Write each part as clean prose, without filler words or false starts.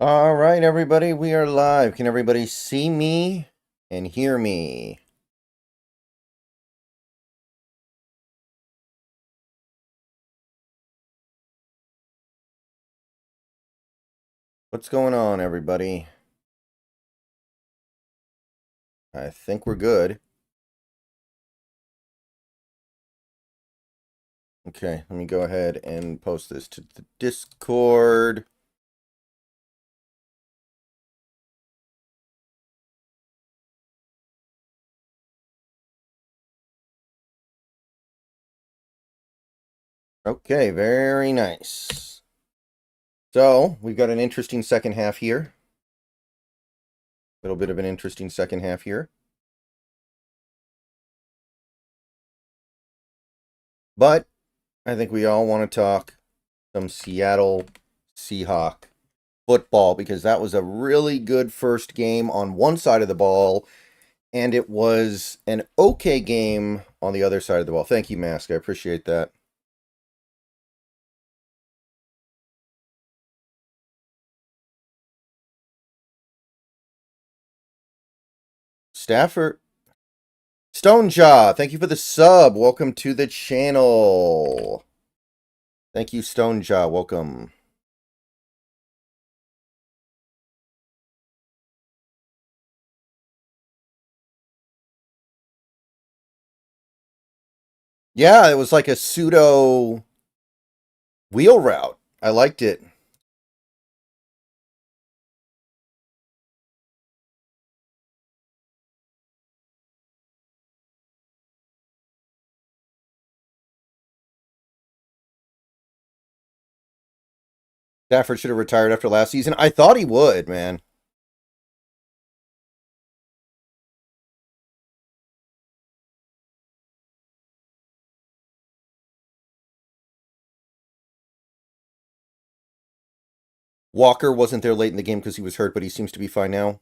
All right, everybody, we are live. Can everybody see me and hear me? What's going on, everybody? I think we're good. Okay, let me go ahead and post this to the Discord. Okay, very nice. So, we've got an interesting second half here. A little bit of an interesting second half here. But I think we all want to talk some Seattle Seahawk football because that was a really good first game on one side of the ball, and it was an okay game on the other side of the ball. Thank you, Mask. I appreciate that. Stafford. Stonejaw, thank you for the sub. Welcome to the channel. Thank you, Stonejaw. Welcome. Yeah, it was like a pseudo wheel route. I liked it. Stafford should have retired after last season. I thought he would, man. Walker wasn't there late in the game because he was hurt, but he seems to be fine now.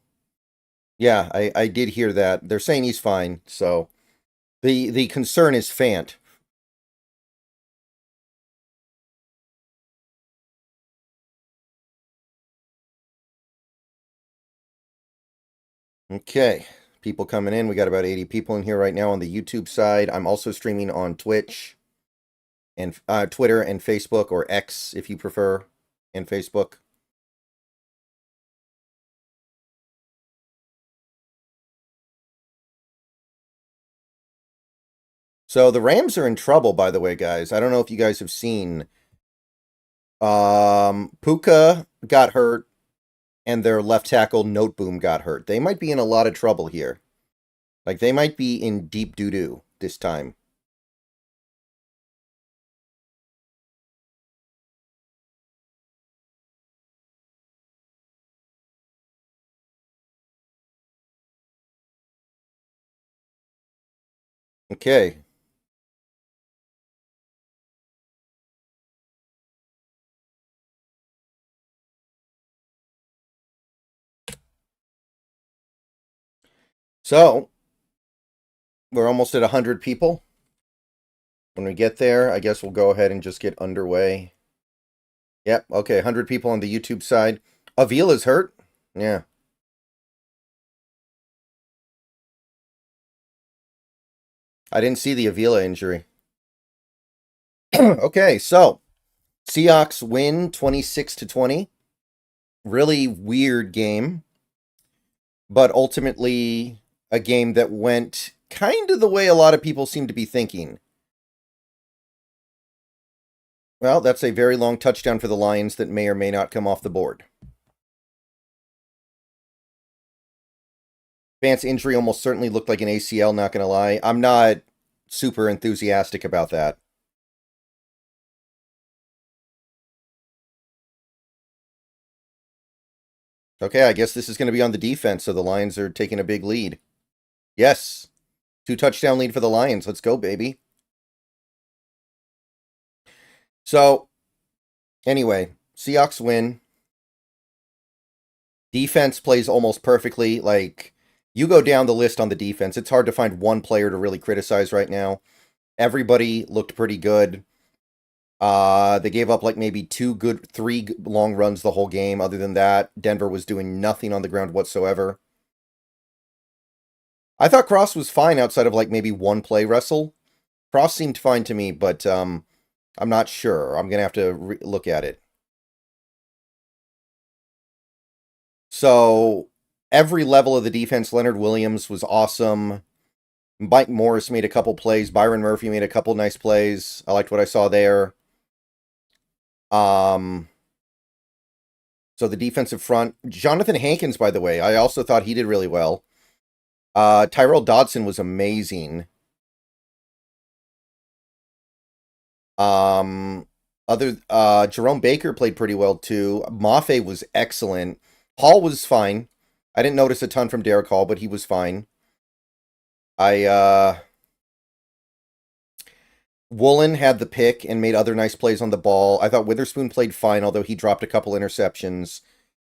Yeah, I did hear that. They're saying he's fine, so the concern is Fant. Okay, people coming in. We got about 80 people in here right now on the YouTube side. I'm also streaming on Twitch and Twitter and Facebook, or X if you prefer, and Facebook. So the Rams are in trouble, by the way, guys. I don't know if you guys have seen. Puka got hurt, and their left tackle Noteboom got hurt. They might be in a lot of trouble here. Like, they might be in deep doo-doo this time. Okay. So, we're almost at 100 people. When we get there, I guess we'll go ahead and just get underway. Yep, okay, 100 people on the YouTube side. Avila's hurt? Yeah. I didn't see the Avila injury. Okay, so Seahawks win 26-20. Really weird game, but ultimately a game that went kind of the way a lot of people seem to be thinking. Well, that's a very long touchdown for the Lions that may or may not come off the board. Fant's injury almost certainly looked like an ACL, not going to lie. I'm not super enthusiastic about that. Okay, I guess this is going to be on the defense, so the Lions are taking a big lead. Yes. 2-touchdown lead for the Lions. Let's go, baby. So, anyway, Seahawks win. Defense plays almost perfectly. Like, you go down the list on the defense, it's hard to find one player to really criticize right now. Everybody looked pretty good. They gave up like maybe three long runs the whole game. Other than that, Denver was doing nothing on the ground whatsoever. I thought Cross was fine outside of like maybe one play wrestle. Cross seemed fine to me, but I'm not sure. I'm gonna have to look at it. So every level of the defense, Leonard Williams was awesome. Mike Morris made a couple plays. Byron Murphy made a couple nice plays. I liked what I saw there. So the defensive front, Jonathan Hankins, by the way, I also thought he did really well. Tyrell Dodson was amazing. Jerome Baker played pretty well too. Mafe was excellent. Hall was fine. I didn't notice a ton from Derek Hall, but he was fine. Woolen had the pick and made other nice plays on the ball. I thought Witherspoon played fine, although he dropped a couple interceptions.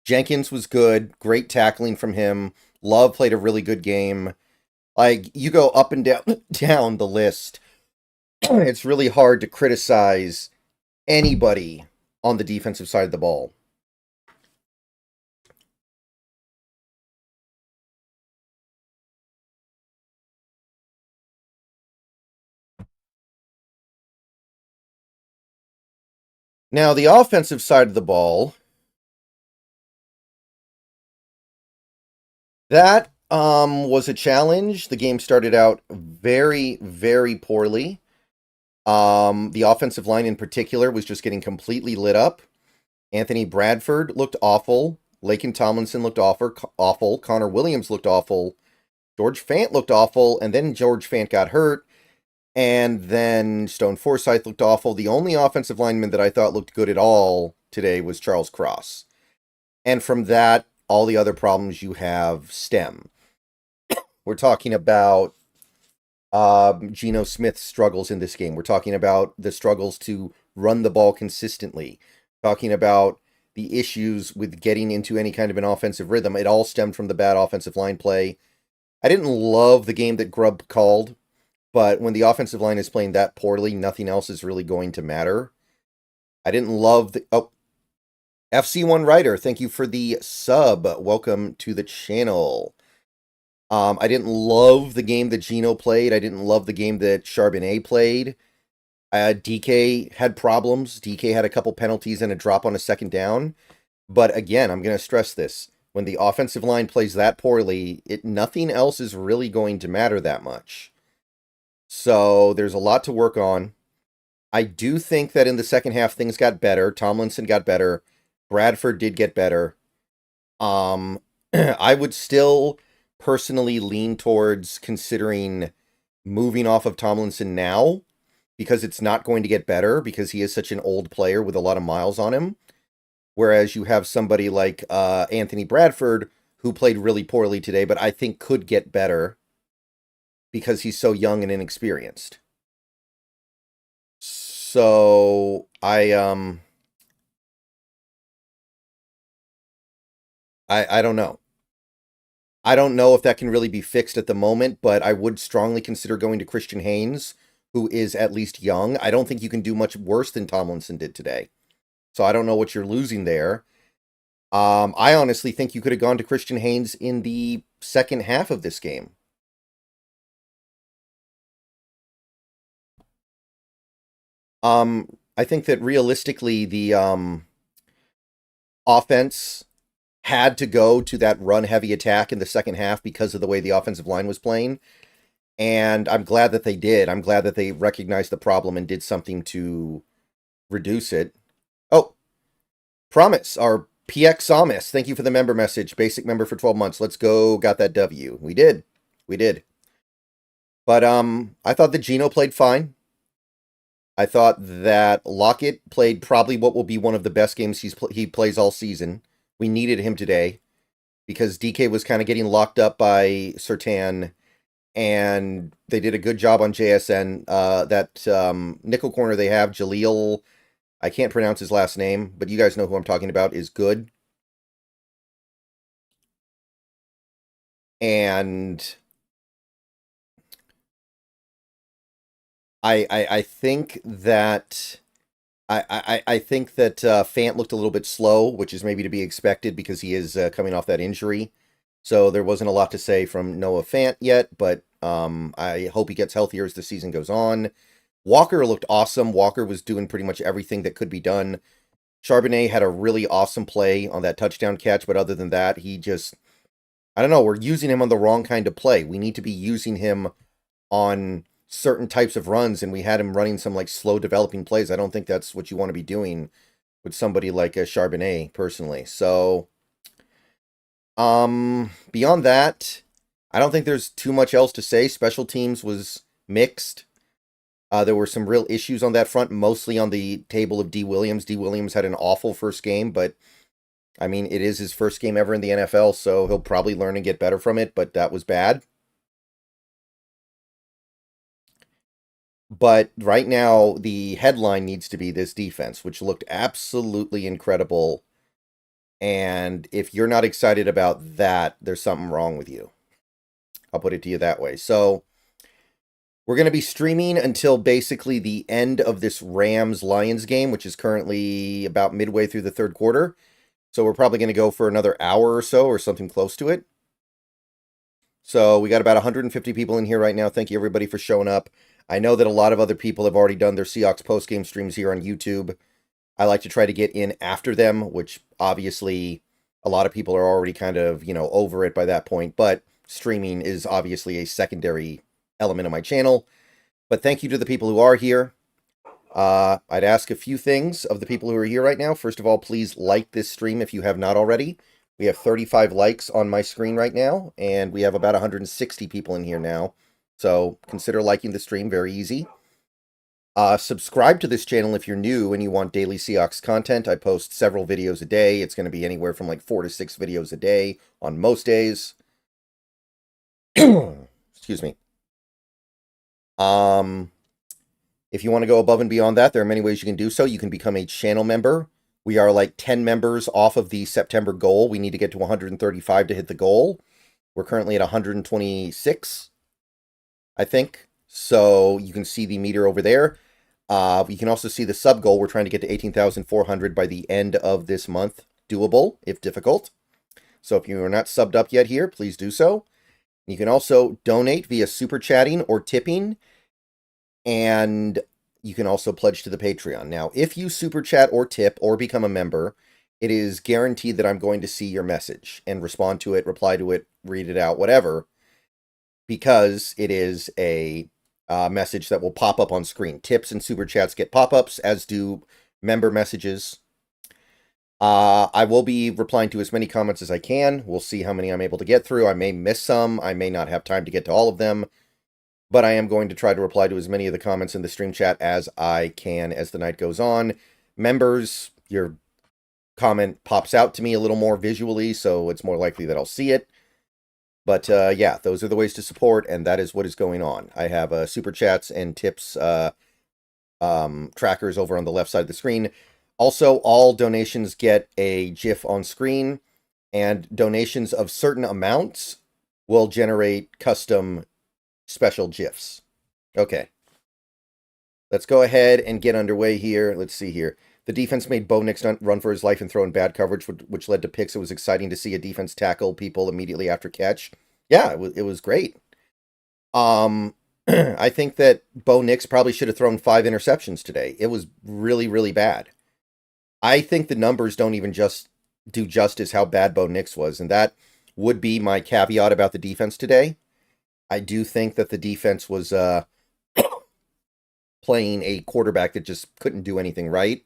Jenkins was good. Great tackling from him. Love played a really good game. Like, you go up and down the list. It's really hard to criticize anybody on the defensive side of the ball. Now, the offensive side of the ball, that was a challenge. The game started out very, very poorly. The offensive line in particular was just getting completely lit up. Anthony Bradford looked awful. Laken Tomlinson looked awful. Connor Williams looked awful. George Fant looked awful. And then George Fant got hurt. And then Stone Forsythe looked awful. The only offensive lineman that I thought looked good at all today was Charles Cross. And from that, all the other problems you have stem. We're talking about Geno Smith's struggles in this game. We're talking about the struggles to run the ball consistently. Talking about the issues with getting into any kind of an offensive rhythm. It all stemmed from the bad offensive line play. I didn't love the game that Grubb called, but when the offensive line is playing that poorly, nothing else is really going to matter. I didn't love the... Oh, FC1 Writer, thank you for the sub. Welcome to the channel. I didn't love the game that Geno played. I didn't love the game that Charbonnet played. DK had problems. DK had a couple penalties and a drop on a second down. But again, I'm going to stress this. When the offensive line plays that poorly, nothing else is really going to matter that much. So there's a lot to work on. I do think that in the second half, things got better. Tomlinson got better. Bradford did get better. I would still personally lean towards considering moving off of Tomlinson now, because it's not going to get better because he is such an old player with a lot of miles on him. Whereas you have somebody like Anthony Bradford, who played really poorly today, but I think could get better because he's so young and inexperienced. So I don't know. I don't know if that can really be fixed at the moment, but I would strongly consider going to Christian Haynes, who is at least young. I don't think you can do much worse than Tomlinson did today. So I don't know what you're losing there. I honestly think you could have gone to Christian Haynes in the second half of this game. I think that realistically, the offense had to go to that run-heavy attack in the second half because of the way the offensive line was playing. And I'm glad that they did. I'm glad that they recognized the problem and did something to reduce it. Oh, Promise, our PX Samus. Thank you for the member message. Basic member for 12 months. Let's go. Got that W. We did. We did. But I thought that Geno played fine. I thought that Lockett played probably what will be one of the best games he plays all season. We needed him today because DK was kind of getting locked up by Surtain, and they did a good job on JSN. That nickel corner they have, Jaleel, I can't pronounce his last name, but you guys know who I'm talking about, is good. And I think that I think that Fant looked a little bit slow, which is maybe to be expected because he is coming off that injury. So there wasn't a lot to say from Noah Fant yet, but I hope he gets healthier as the season goes on. Walker looked awesome. Walker was doing pretty much everything that could be done. Charbonnet had a really awesome play on that touchdown catch, but other than that, he just, I don't know, we're using him on the wrong kind of play. We need to be using him on certain types of runs, and we had him running some like slow developing plays. I don't think that's what you want to be doing with somebody like a Charbonnet, personally. So, beyond that, I don't think there's too much else to say. Special teams was mixed. There were some real issues on that front, mostly on the table of D. Williams. D. Williams had an awful first game, but I mean, it is his first game ever in the NFL, so he'll probably learn and get better from it, but that was bad. But right now, the headline needs to be this defense, which looked absolutely incredible. And if you're not excited about that, there's something wrong with you. I'll put it to you that way. So we're going to be streaming until basically the end of this Rams-Lions game, which is currently about midway through the third quarter. So we're probably going to go for another hour or so, or something close to it. So we got about 150 people in here right now. Thank you, everybody, for showing up. I know that a lot of other people have already done their Seahawks postgame streams here on YouTube. I like to try to get in after them, which obviously a lot of people are already kind of, over it by that point. But streaming is obviously a secondary element of my channel. But thank you to the people who are here. I'd ask a few things of the people who are here right now. First of all, please like this stream if you have not already. We have 35 likes on my screen right now, and we have about 160 people in here now. So consider liking the stream, very easy. Subscribe to this channel if you're new and you want daily Seahawks content. I post several videos a day. It's going to be anywhere from like 4 to 6 videos a day on most days. Excuse me. If you want to go above and beyond that, there are many ways you can do so. You can become a channel member. We are like 10 members off of the September goal. We need to get to 135 to hit the goal. We're currently at 126, I think. So you can see the meter over there. You can also see the sub goal. We're trying to get to 18,400 by the end of this month. Doable, if difficult. So if you are not subbed up yet here, please do so. You can also donate via super chatting or tipping. And you can also pledge to the Patreon. Now, if you super chat or tip or become a member, it is guaranteed that I'm going to see your message and respond to it, reply to it, read it out, whatever, because it is a message that will pop up on screen. Tips and super chats get pop-ups, as do member messages. I will be replying to as many comments as I can. We'll see how many I'm able to get through. I may miss some. I may not have time to get to all of them. But I am going to try to reply to as many of the comments in the stream chat as I can as the night goes on. Members, your comment pops out to me a little more visually, so it's more likely that I'll see it. But yeah, those are the ways to support, and that is what is going on. I have super chats and tips trackers over on the left side of the screen. Also, all donations get a GIF on screen, and donations of certain amounts will generate custom special GIFs. Okay. Let's go ahead and get underway here. Let's see here. The defense made Bo Nix run for his life and throw in bad coverage, which led to picks. It was exciting to see a defense tackle people immediately after catch. Yeah, it was great. I think that Bo Nix probably should have thrown 5 interceptions today. It was really, really bad. I think the numbers don't even just do justice how bad Bo Nix was, and that would be my caveat about the defense today. I do think that the defense was playing a quarterback that just couldn't do anything right.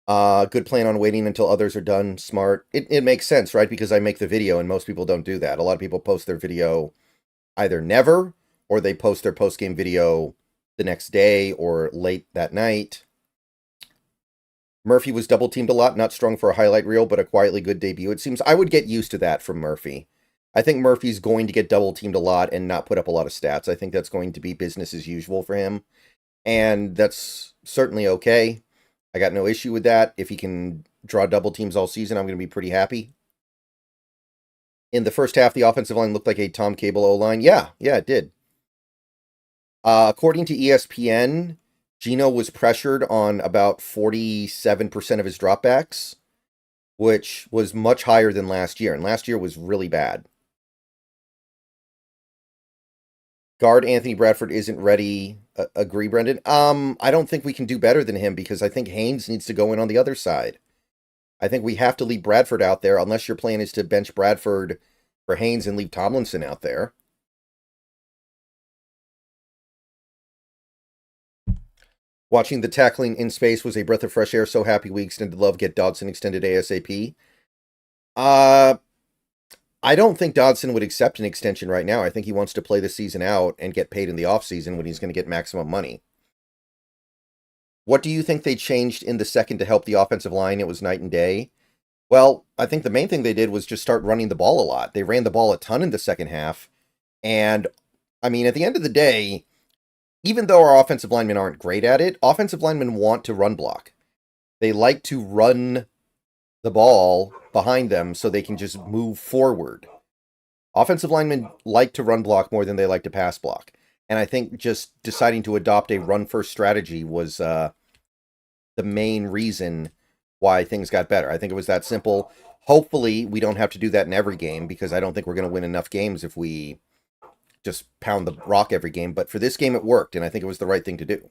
Good plan on waiting until others are done. Smart. It makes sense, right? Because I make the video and most people don't do that. A lot of people post their video either never, or they post their post-game video the next day or late that night. Murphy was double-teamed a lot, not strong for a highlight reel, but a quietly good debut. It seems I would get used to that from Murphy. I think Murphy's going to get double-teamed a lot and not put up a lot of stats. I think that's going to be business as usual for him. And that's certainly okay. I got no issue with that. If he can draw double teams all season, I'm going to be pretty happy. In the first half, the offensive line looked like a Tom Cable O-line. Yeah, it did. According to ESPN, Gino was pressured on about 47% of his dropbacks, which was much higher than last year. And last year was really bad. Guard Anthony Bradford isn't ready. Agree, Brendan? I don't think we can do better than him because I think Haynes needs to go in on the other side. I think we have to leave Bradford out there unless your plan is to bench Bradford for Haynes and leave Tomlinson out there. Watching the tackling in space was a breath of fresh air. So happy we extended love. Get Dodson extended ASAP. I don't think Dodson would accept an extension right now. I think he wants to play the season out and get paid in the offseason when he's going to get maximum money. What do you think they changed in the second to help the offensive line? It was night and day. Well, I think the main thing they did was just start running the ball a lot. They ran the ball a ton in the second half. And, I mean, at the end of the day, even though our offensive linemen aren't great at it, offensive linemen want to run block. They like to run the ball behind them so they can just move forward. Offensive linemen like to run block more than they like to pass block. And I think just deciding to adopt a run-first strategy was the main reason why things got better. I think it was that simple. Hopefully, we don't have to do that in every game because I don't think we're going to win enough games if we just pound the rock every game. But for this game, it worked, and I think it was the right thing to do.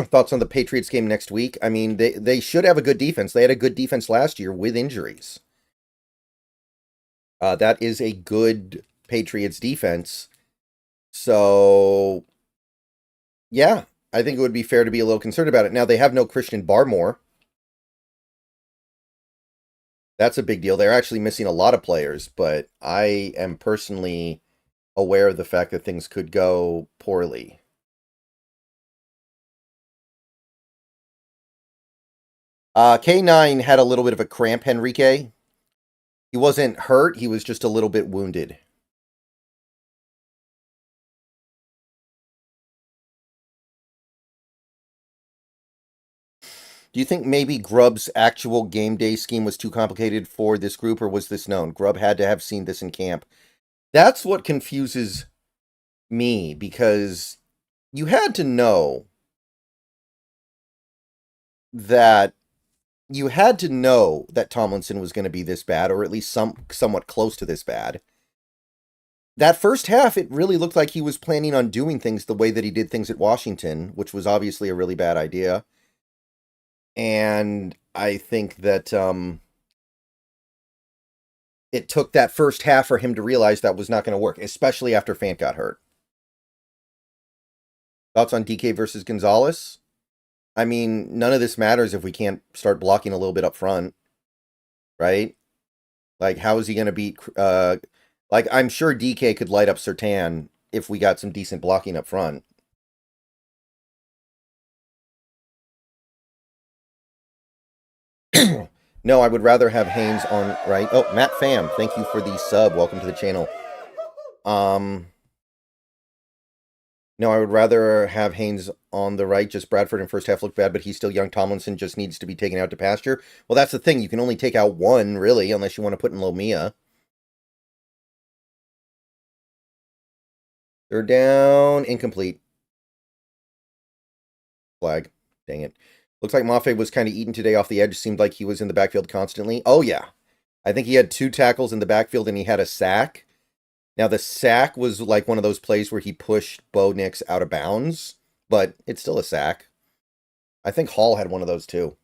Thoughts on the Patriots game next week? I mean, they should have a good defense. They had a good defense last year with injuries. That is a good Patriots defense. So, yeah, I think it would be fair to be a little concerned about it. Now, they have no Christian Barmore. That's a big deal. They're actually missing a lot of players, but I am personally aware of the fact that things could go poorly. K9 had a little bit of a cramp, Henrique. He wasn't hurt. He was just a little bit wounded. Do you think maybe Grubb's actual game day scheme was too complicated for this group, or was this known? Grubb had to have seen this in camp. That's what confuses me, because you had to know that Tomlinson was going to be this bad, or at least somewhat close to this bad. That first half, it really looked like he was planning on doing things the way that he did things at Washington, which was obviously a really bad idea. And I think that it took that first half for him to realize that was not going to work, especially after Fant got hurt. Thoughts on DK versus Gonzalez? I mean, none of this matters if we can't start blocking a little bit up front, right? Like, how is he going to beat... like, I'm sure DK could light up Surtain if we got some decent blocking up front. No, I would rather have Haynes on right. Oh, Matt Pham, thank you for the sub. Welcome to the channel. No, I would rather have Haynes on the right. Just Bradford in first half looked bad, but he's still young. Tomlinson just needs to be taken out to pasture. Well, that's the thing. You can only take out one, really, unless you want to put in Lomia. They're down. Incomplete. Flag. Dang it. Looks like Mafe was kind of eaten today off the edge. Seemed like he was in the backfield constantly. Oh, yeah. I think he had 2 tackles in the backfield and he had a sack. Now, the sack was like one of those plays where he pushed Bo Nix out of bounds, but it's still a sack. I think Hall had one of those too.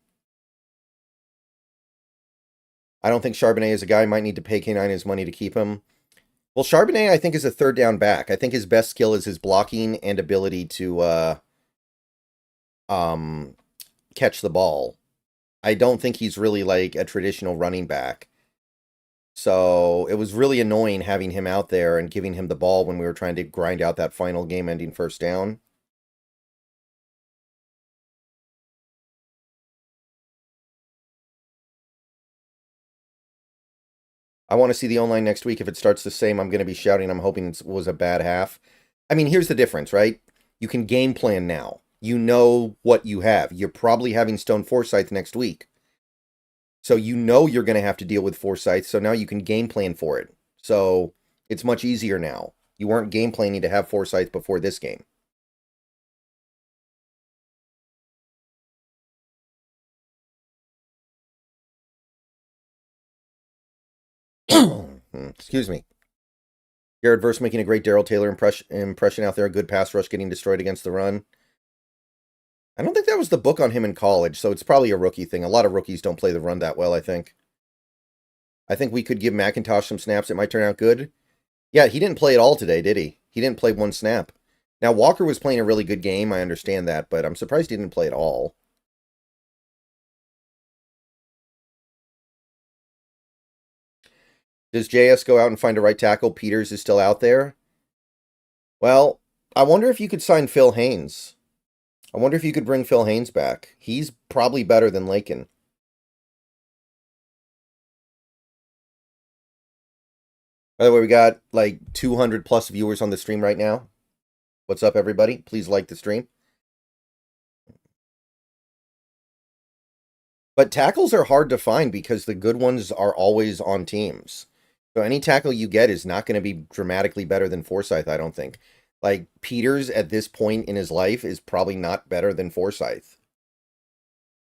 I don't think Charbonnet is a guy who might need to pay K9 his money to keep him. Well, Charbonnet, I think, is a third down back. I think his best skill is his blocking and ability to catch the ball. I don't think he's really like a traditional running back. So it was really annoying having him out there and giving him the ball when we were trying to grind out that final game-ending first down. I want to see the online next week. If it starts the same, I'm going to be shouting. I'm hoping it was a bad half. I mean, here's the difference, right? You can game plan now. You know what you have. You're probably having Stone Forsyth next week. So you know you're going to have to deal with Forsyth, so now you can game plan for it. So it's much easier now. You weren't game planning to have Forsyth before this game. Excuse me. Jared Verse making a great Darrell Taylor impression out there. A good pass rush getting destroyed against the run. I don't think that was the book on him in college, so it's probably a rookie thing. A lot of rookies don't play the run that well, I think. I think we could give McIntosh some snaps. It might turn out good. Yeah, he didn't play at all today, did he? He didn't play one snap. Now, Walker was playing a really good game. I understand that, but I'm surprised he didn't play at all. Does JS go out and find a right tackle? Peters is still out there. Well, I wonder if you could sign Phil Haynes. I wonder if you could bring Phil Haynes back. He's probably better than Lakin. By the way, we got like 200 plus viewers on the stream right now. What's up, everybody? Please like the stream. But tackles are hard to find because the good ones are always on teams. So any tackle you get is not going to be dramatically better than Forsyth, I don't think. Like, Peters at this point in his life is probably not better than Forsyth.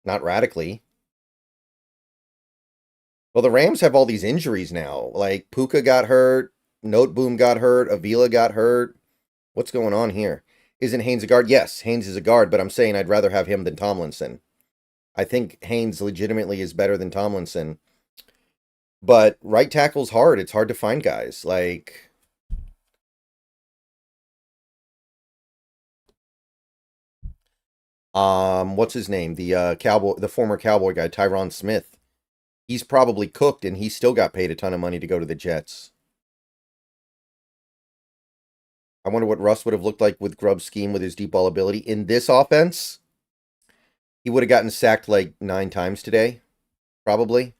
Not radically. Well, the Rams have all these injuries now. Like, Puka got hurt, Noteboom got hurt, Avila got hurt. What's going on here? Isn't Haynes a guard? Yes, Haynes is a guard, but I'm saying I'd rather have him than Tomlinson. I think Haynes legitimately is better than Tomlinson. But right tackle's hard. It's hard to find guys. Like, what's his name? The former Cowboy guy, Tyron Smith. He's probably cooked, and he still got paid a ton of money to go to the Jets. I wonder what Russ would have looked like with Grubb's scheme with his deep ball ability. In this offense, he would have gotten sacked like 9 times today, probably.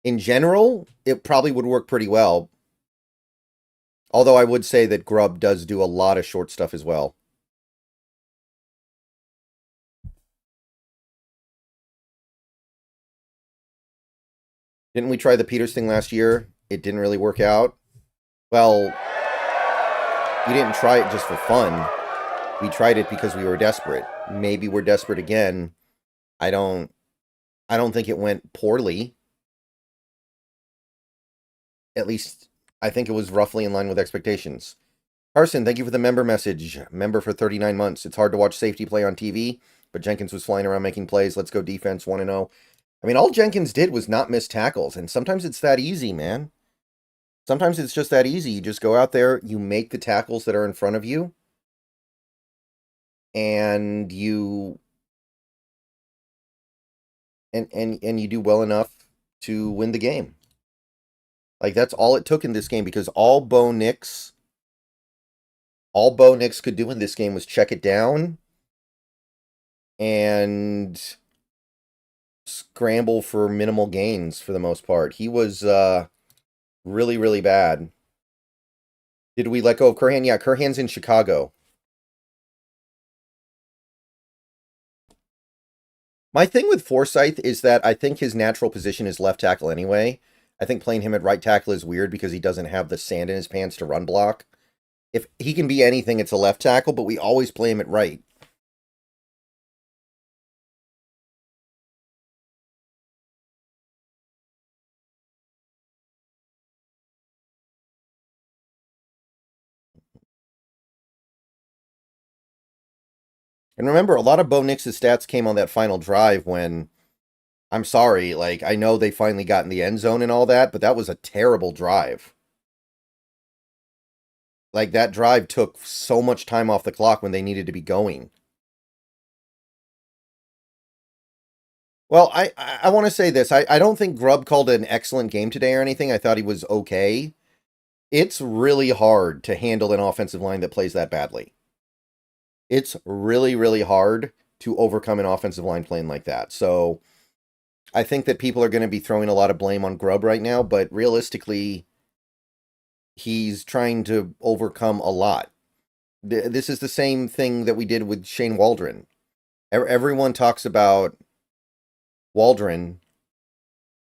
In general, it probably would work pretty well. Although I would say that Grubb does do a lot of short stuff as well. Didn't we try the Peters thing last year? It didn't really work out. Well, we didn't try it just for fun. We tried it because we were desperate. Maybe we're desperate again. I don't think it went poorly. At least, I think it was roughly in line with expectations. Carson, thank you for the member message. Member for 39 months. It's hard to watch safety play on TV, but Jenkins was flying around making plays. Let's go defense 1-0. I mean, all Jenkins did was not miss tackles, and sometimes it's that easy, man. Sometimes it's just that easy. You just go out there, you make the tackles that are in front of you, and you and you do well enough to win the game. Like, that's all it took in this game, because all Bo Nix could do in this game was check it down and scramble for minimal gains for the most part. He was really, really bad. Did we let go of Curhan? Yeah, Curhan's in Chicago. My thing with Forsyth is that I think his natural position is left tackle anyway. I think playing him at right tackle is weird because he doesn't have the sand in his pants to run block. If he can be anything, it's a left tackle, but we always play him at right. And remember, a lot of Bo Nix's stats came on that final drive when, I'm sorry, like, I know they finally got in the end zone and all that, but that was a terrible drive. Like, that drive took so much time off the clock when they needed to be going. Well, I want to say this. I don't think Grubb called an excellent game today or anything. I thought he was okay. It's really hard to handle an offensive line that plays that badly. It's really, really hard to overcome an offensive line playing like that. So I think that people are going to be throwing a lot of blame on Grubb right now, but realistically, he's trying to overcome a lot. This is the same thing that we did with Shane Waldron. Everyone talks about Waldron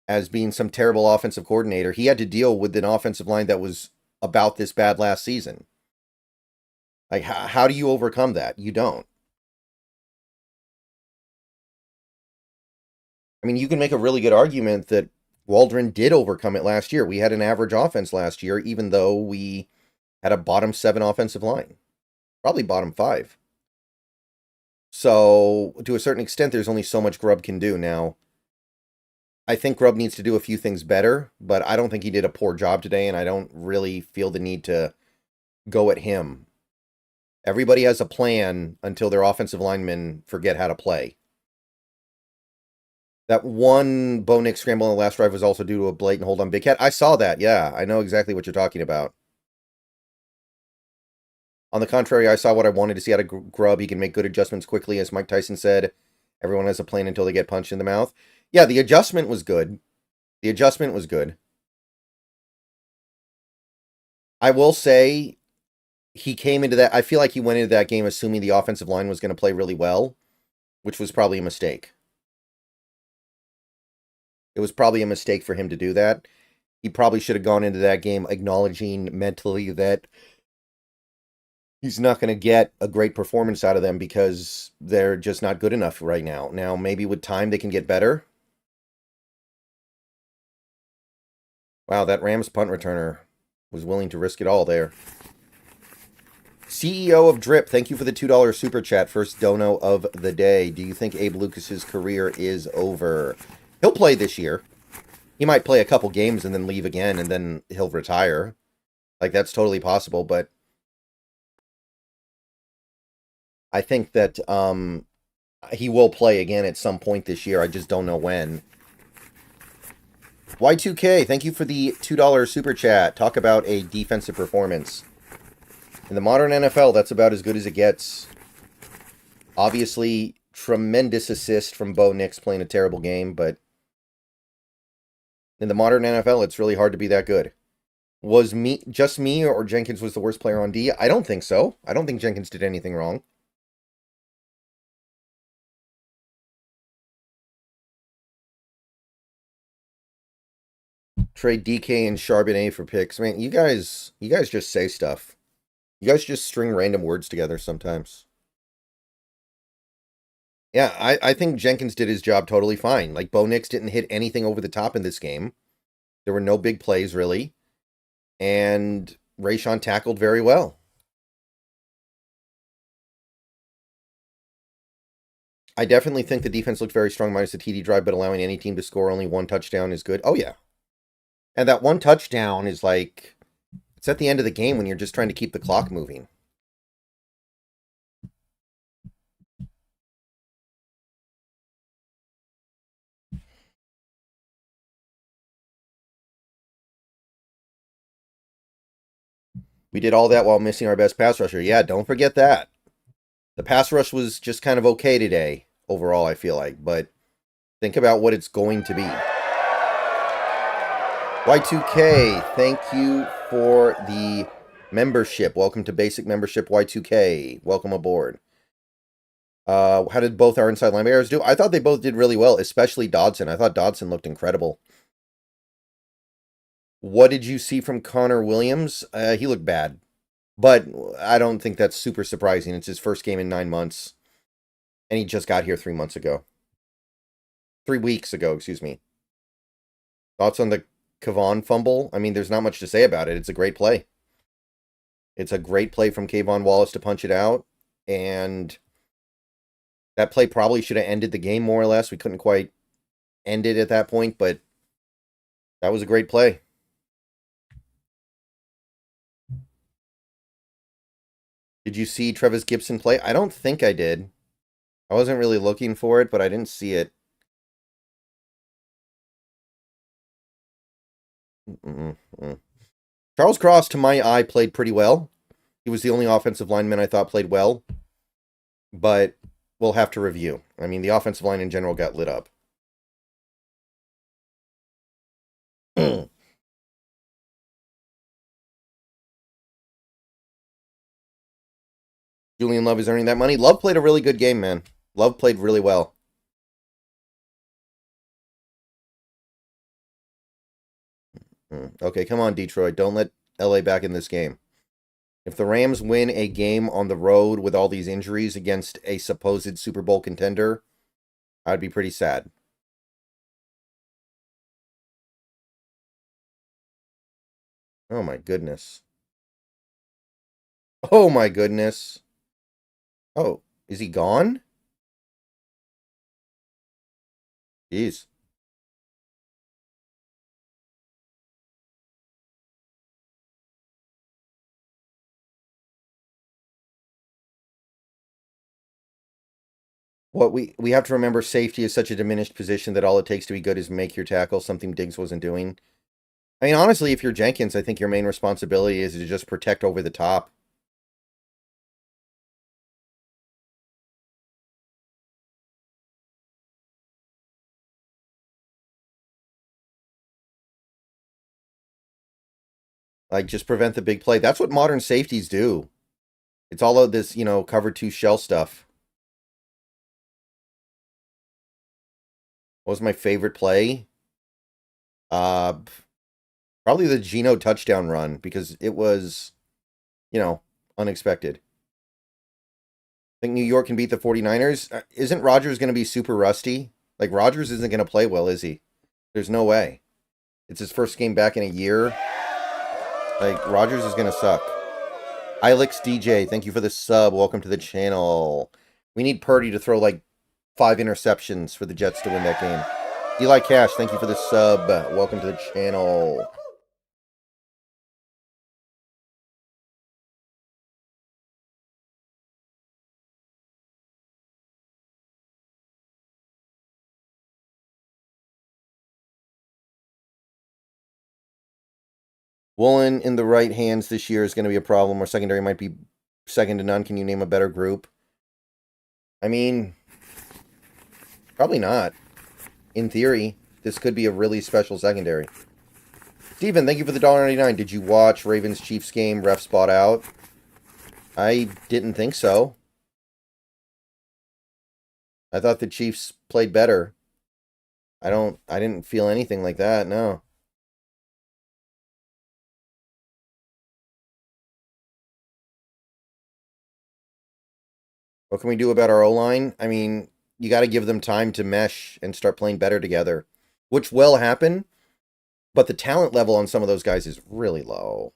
as being some terrible offensive coordinator. He had to deal with an offensive line that was about this bad last season. Like, how do you overcome that? You don't. I mean, you can make a really good argument that Waldron did overcome it last year. We had an average offense last year, even though we had a bottom 7 offensive line. Probably bottom 5. So, to a certain extent, there's only so much Grubb can do. Now, I think Grubb needs to do a few things better, but I don't think he did a poor job today, and I don't really feel the need to go at him. Everybody has a plan until their offensive linemen forget how to play. That one Bo Nix scramble on the last drive was also due to a blatant hold on Big Cat. I saw that, yeah. I know exactly what you're talking about. On the contrary, I saw what I wanted to see out of Grubb. He can make good adjustments quickly, as Mike Tyson said. Everyone has a plan until they get punched in the mouth. Yeah, the adjustment was good. The adjustment was good. I will say, he came into that... I feel like he went into that game assuming the offensive line was going to play really well, which was probably a mistake. It was probably a mistake for him to do that. He probably should have gone into that game acknowledging mentally that he's not going to get a great performance out of them because they're just not good enough right now. Now, maybe with time they can get better. Wow, that Rams punt returner was willing to risk it all there. CEO of Drip, thank you for the $2 super chat. First dono of the day. Do you think Abe Lucas's career is over? He'll play this year. He might play a couple games and then leave again, and then he'll retire. Like, that's totally possible, but I think that he will play again at some point this year. I just don't know when. Y2K, thank you for the $2 super chat. Talk about a defensive performance. In the modern NFL, that's about as good as it gets. Obviously, tremendous assist from Bo Nix playing a terrible game, but in the modern NFL, it's really hard to be that good. Was just me or Jenkins was the worst player on D? I don't think so. I don't think Jenkins did anything wrong. Trade DK and Charbonnet for picks. Man, you guys just say stuff. You guys just string random words together sometimes. Yeah, I think Jenkins did his job totally fine. Like, Bo Nix didn't hit anything over the top in this game. There were no big plays, really. And Rayshon tackled very well. I definitely think the defense looked very strong minus the TD drive, but allowing any team to score only one touchdown is good. Oh, yeah. And that one touchdown is like, it's at the end of the game when you're just trying to keep the clock moving. We did all that while missing our best pass rusher. Yeah, don't forget that. The pass rush was just kind of okay today, overall, I feel like. But think about what it's going to be. Y2K, thank you for the membership. Welcome to Basic Membership, Y2K. Welcome aboard. How did both our inside linebackers do? I thought they both did really well, especially Dodson. I thought Dodson looked incredible. What did you see from Connor Williams? He looked bad. But I don't think that's super surprising. It's his first game in 9 months. And he just got here 3 months ago. 3 weeks ago, excuse me. Thoughts on the Kayvon fumble? I mean, there's not much to say about it. It's a great play. It's a great play from Kayvon Wallace to punch it out. And that play probably should have ended the game more or less. We couldn't quite end it at that point, but that was a great play. Did you see Trevis Gibson play? I don't think I did. I wasn't really looking for it, but I didn't see it. Charles Cross, to my eye, played pretty well. He was the only offensive lineman I thought played well. But we'll have to review. I mean, the offensive line in general got lit up. Julian Love is earning that money. Love played a really good game, man. Love played really well. Okay, come on, Detroit. Don't let LA back in this game. If the Rams win a game on the road with all these injuries against a supposed Super Bowl contender, I'd be pretty sad. Oh my goodness. Oh my goodness. Oh, is he gone? Jeez. What we have to remember, safety is such a diminished position that all it takes to be good is make your tackle, something Diggs wasn't doing. I mean, honestly, if you're Jenkins, I think your main responsibility is to just protect over the top. Like, just prevent the big play. That's what modern safeties do. It's all of this, cover two shell stuff. What was my favorite play? Probably the Geno touchdown run, because it was, unexpected. I think New York can beat the 49ers. Isn't Rodgers going to be super rusty? Like, Rodgers isn't going to play well, is he? There's no way. It's his first game back in a year. Like, Rodgers is going to suck. Ilix DJ, thank you for the sub. Welcome to the channel. We need Purdy to throw, 5 interceptions for the Jets to win that game. Eli Cash, thank you for the sub. Welcome to the channel. Woolen in the right hands this year is going to be a problem. Our secondary might be second to none. Can you name a better group? I mean, probably not. In theory, this could be a really special secondary. Steven, thank you for the $1.99. Did you watch Ravens-Chiefs game? Ref spot out? I didn't think so. I thought the Chiefs played better. I didn't feel anything like that, no. What can we do about our O-line? I mean, you got to give them time to mesh and start playing better together, which will happen, but the talent level on some of those guys is really low.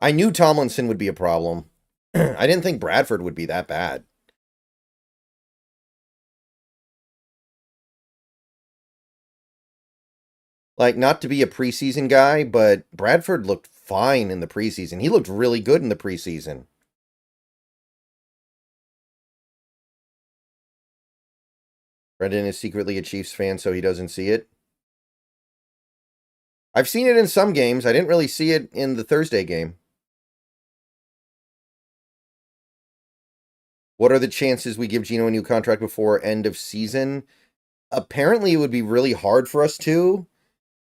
I knew Tomlinson would be a problem. I didn't think Bradford would be that bad. Like, not to be a preseason guy, but Bradford looked fine in the preseason. He looked really good in the preseason. Brendan is secretly a Chiefs fan, so he doesn't see it. I've seen it in some games. I didn't really see it in the Thursday game. What are the chances we give Geno a new contract before end of season? Apparently, it would be really hard for us to,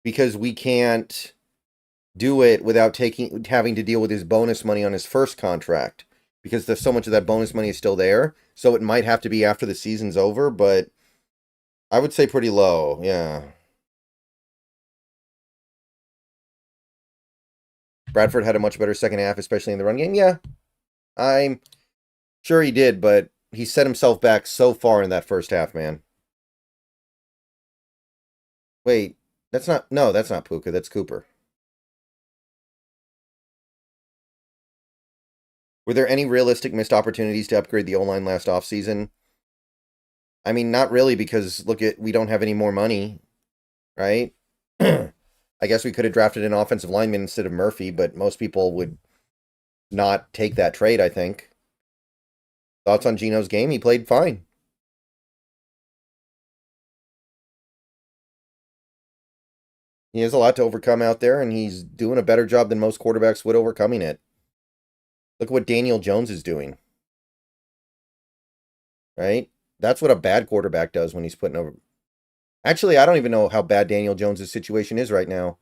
because we can't do it without having to deal with his bonus money on his first contract, because there's so much of that bonus money is still there. So it might have to be after the season's over, but I would say pretty low, yeah. Bradford had a much better second half, especially in the run game. Yeah, I'm sure he did, but he set himself back so far in that first half, man. Wait, that's not Puka, that's Cooper. Were there any realistic missed opportunities to upgrade the O-line last offseason? I mean, not really, because we don't have any more money, right? I guess we could have drafted an offensive lineman instead of Murphy, but most people would not take that trade, I think. Thoughts on Geno's game? He played fine. He has a lot to overcome out there, and he's doing a better job than most quarterbacks would overcoming it. Look at what Daniel Jones is doing. Right? That's what a bad quarterback does when he's putting over. Actually, I don't even know how bad Daniel Jones' situation is right now.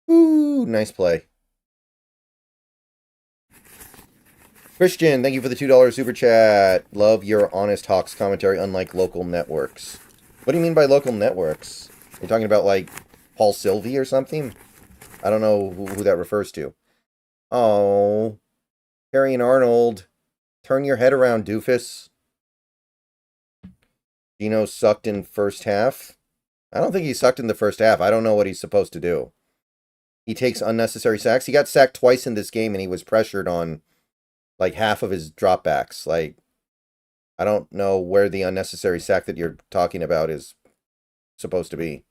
Ooh, nice play. Christian, thank you for the $2 super chat. Love your honest Hawks commentary, unlike local networks. What do you mean by local networks? Are you talking about, Paul Sylvie or something? I don't know who that refers to. Oh, Harry and Arnold. Turn your head around, doofus. Geno sucked in first half. I don't think he sucked in the first half. I don't know what he's supposed to do. He takes unnecessary sacks. He got sacked twice in this game, and he was pressured on like half of his dropbacks. Like, I don't know where the unnecessary sack that you're talking about is supposed to be.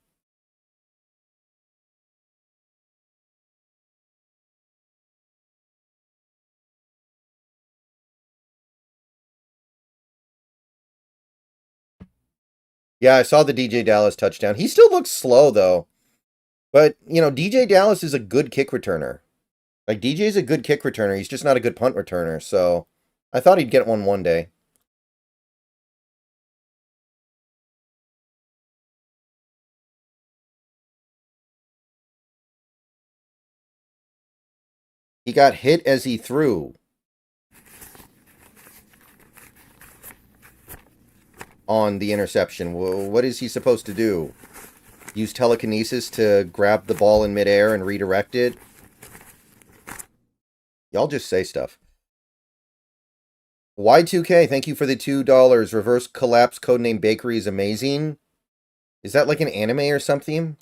Yeah, I saw the DJ Dallas touchdown. He still looks slow, though. But, you know, DJ Dallas is a good kick returner. Like, DJ's a good kick returner. He's just not a good punt returner. So, I thought he'd get one day. He got hit as he threw. On the interception. What is he supposed to do? Use telekinesis to grab the ball in midair and redirect it? Y'all just say stuff. Y2K, thank you for the $2. Reverse Collapse Codename Bakery is amazing. Is that like an anime or something?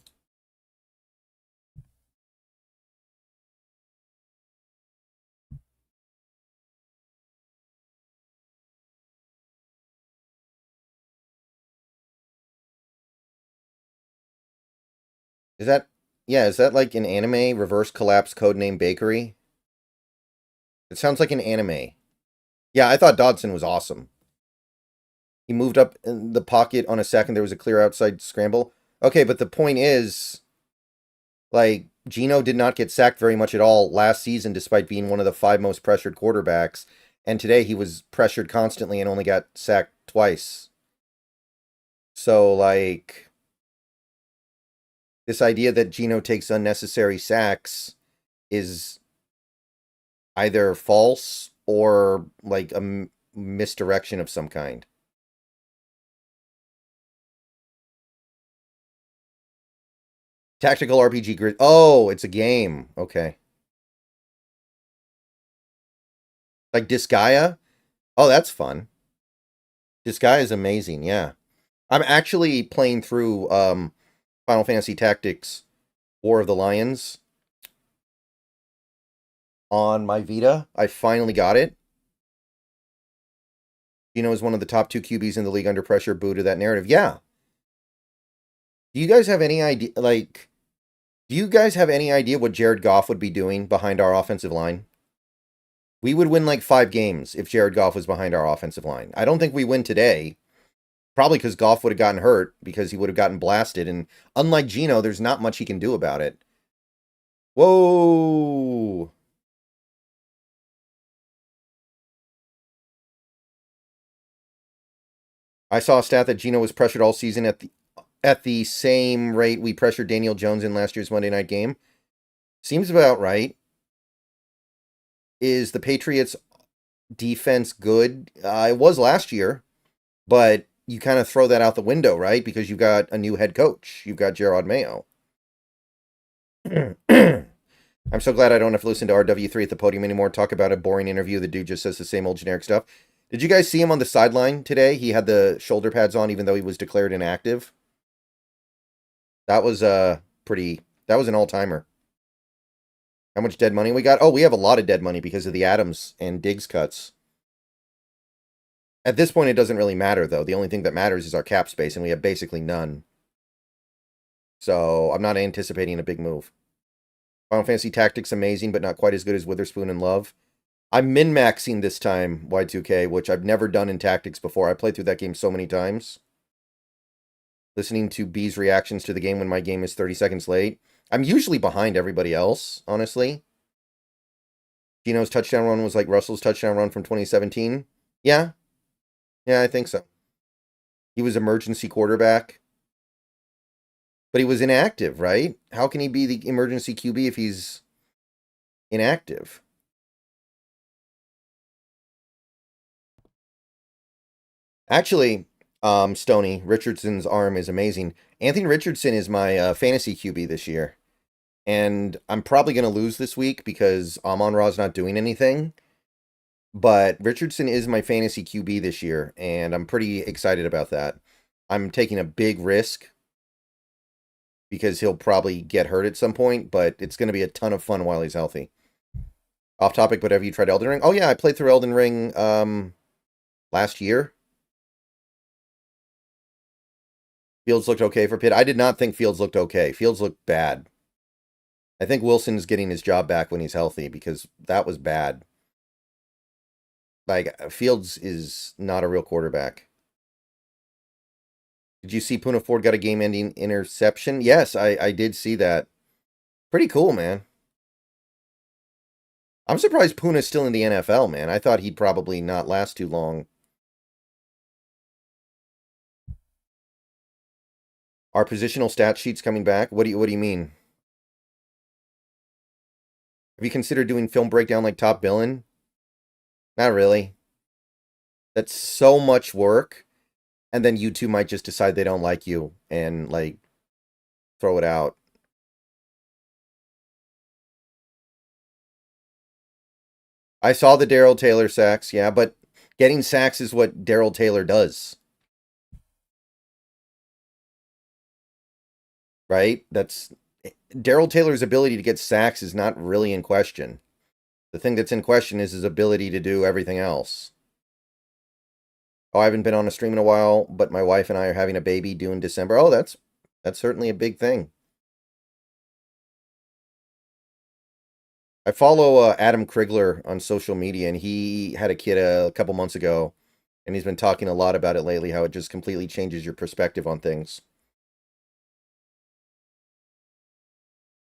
Is that like an anime? Reverse Collapse Codename Bakery? It sounds like an anime. Yeah, I thought Dodson was awesome. He moved up in the pocket on a second. There was a clear outside scramble. Okay, but the point is, like, Geno did not get sacked very much at all last season, despite being one of the 5 most pressured quarterbacks. And today he was pressured constantly and only got sacked twice. So, like, this idea that Geno takes unnecessary sacks is either false or, like, a misdirection of some kind. Tactical RPG grid. Oh, it's a game. Okay. Like Disgaea? Oh, that's fun. Disgaea is amazing, yeah. I'm actually playing through Final Fantasy Tactics War of the Lions on my Vita. I finally got it. Geno is one of the top 2 QBs in the league under pressure. Boo to that narrative. Yeah. Do you guys have any idea, like, do you guys have any idea what Jared Goff would be doing behind our offensive line? We would win like 5 games if Jared Goff was behind our offensive line. I don't think we win today. Probably because Goff would have gotten hurt because he would have gotten blasted. And unlike Geno, there's not much he can do about it. Whoa. I saw a stat that Geno was pressured all season at the same rate we pressured Daniel Jones in last year's Monday night game. Seems about right. Is the Patriots defense good? It was last year, but you kind of throw that out the window, right? Because you've got a new head coach. You've got Gerard Mayo. I'm so glad I don't have to listen to RW3 at the podium anymore. Talk about a boring interview. The dude just says the same old generic stuff. Did you guys see him on the sideline today? He had the shoulder pads on even though he was declared inactive. That was that was an all-timer. How much dead money we got? Oh, we have a lot of dead money because of the Adams and Diggs cuts. At this point, it doesn't really matter, though. The only thing that matters is our cap space, and we have basically none. So, I'm not anticipating a big move. Final Fantasy Tactics, amazing, but not quite as good as Witherspoon and Love. I'm min-maxing this time, Y2K, which I've never done in Tactics before. I played through that game so many times. Listening to B's reactions to the game when my game is 30 seconds late. I'm usually behind everybody else, honestly. Geno's touchdown run was like Russell's touchdown run from 2017. Yeah. Yeah, I think so. He was emergency quarterback. But he was inactive, right? How can he be the emergency QB if he's inactive? Actually, Stoney, Richardson's arm is amazing. Anthony Richardson is my fantasy QB this year. And I'm probably going to lose this week because Amon-Ra's not doing anything. But Richardson is my fantasy QB this year, and I'm pretty excited about that. I'm taking a big risk because he'll probably get hurt at some point, but it's going to be a ton of fun while he's healthy. Off topic, but have you tried Elden Ring? Oh, yeah, I played through Elden Ring last year. Fields looked okay for Pitt. I did not think Fields looked okay. Fields looked bad. I think Wilson's getting his job back when he's healthy because that was bad. Like, Fields is not a real quarterback. Did you see Puna Ford got a game-ending interception? Yes, I did see that. Pretty cool, man. I'm surprised Puna's still in the NFL, man. I thought he'd probably not last too long. Are positional stat sheets coming back? What do you mean? Have you considered doing film breakdown like Top Billin'? Not really. That's so much work. And then YouTube might just decide they don't like you and, like, throw it out. I saw the Darrell Taylor sacks, yeah, but getting sacks is what Darrell Taylor does. Right? That's Darrell Taylor's ability to get sacks is not really in question. The thing that's in question is his ability to do everything else. Oh, I haven't been on a stream in a while, but my wife and I are having a baby due in December. Oh, that's certainly a big thing. I follow Adam Krigler on social media, and he had a kid a couple months ago, and he's been talking a lot about it lately, how it just completely changes your perspective on things.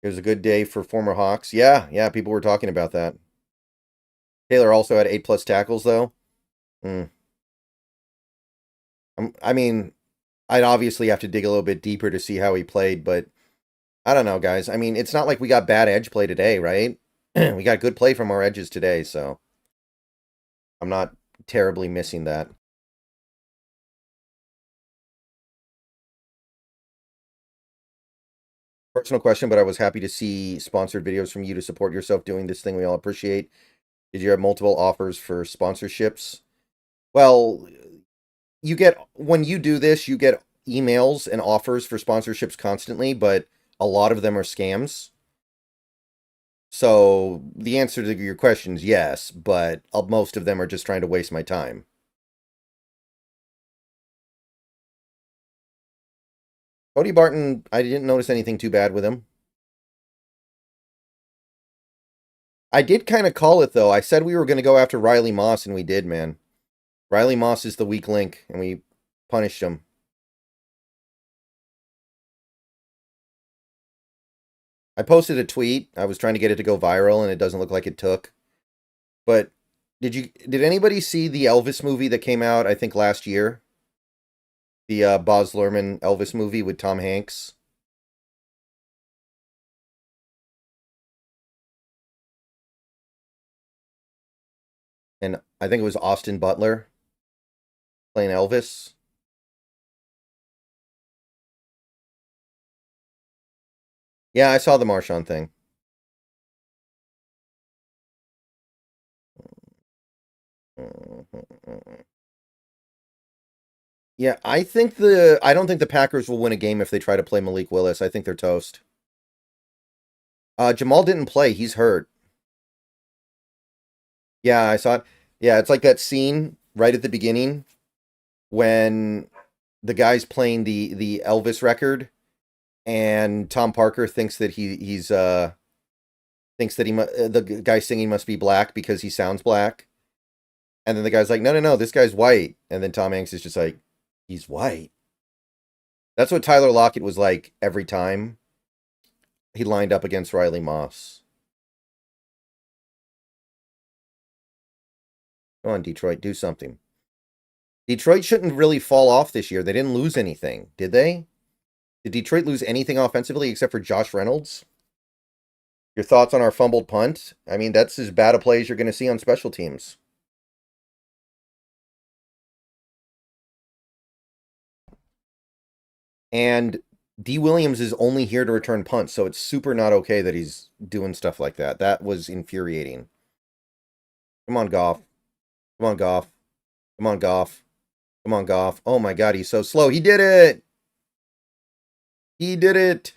It was a good day for former Hawks. Yeah, people were talking about that. Taylor also had 8+ tackles, though. I mean, I'd obviously have to dig a little bit deeper to see how he played, but I don't know, guys. I mean, it's not like we got bad edge play today, right? We got good play from our edges today, so I'm not terribly missing that. Personal question, but I was happy to see sponsored videos from you to support yourself doing this thing we all appreciate. Did you have multiple offers for sponsorships? Well, when you do this, you get emails and offers for sponsorships constantly, but a lot of them are scams. So the answer to your question is yes, but most of them are just trying to waste my time. Cody Barton, I didn't notice anything too bad with him. I did kind of call it, though. I said we were going to go after Riley Moss, and we did, man. Riley Moss is the weak link, and we punished him. I posted a tweet. I was trying to get it to go viral, and it doesn't look like it took. But did anybody see the Elvis movie that came out, I think, last year? The Baz Luhrmann Elvis movie with Tom Hanks? And I think it was Austin Butler playing Elvis. Yeah, I saw the Marshawn thing. Yeah, I don't think the Packers will win a game if they try to play Malik Willis. I think they're toast. Jamal didn't play. He's hurt. Yeah, I saw it. Yeah, it's like that scene right at the beginning when the guy's playing the Elvis record and Tom Parker thinks that the guy singing must be black because he sounds black. And then the guy's like, no, this guy's white. And then Tom Hanks is just like, he's white. That's what Tyler Lockett was like every time he lined up against Riley Moss. Come on, Detroit, do something. Detroit shouldn't really fall off this year. They didn't lose anything, did they? Did Detroit lose anything offensively except for Josh Reynolds? Your thoughts on our fumbled punt? I mean, that's as bad a play as you're going to see on special teams. And D. Williams is only here to return punts, so it's super not okay that he's doing stuff like that. That was infuriating. Come on, Goff. Come on, Goff. Come on, Goff. Come on, Goff. Oh my God, he's so slow. He did it! He did it!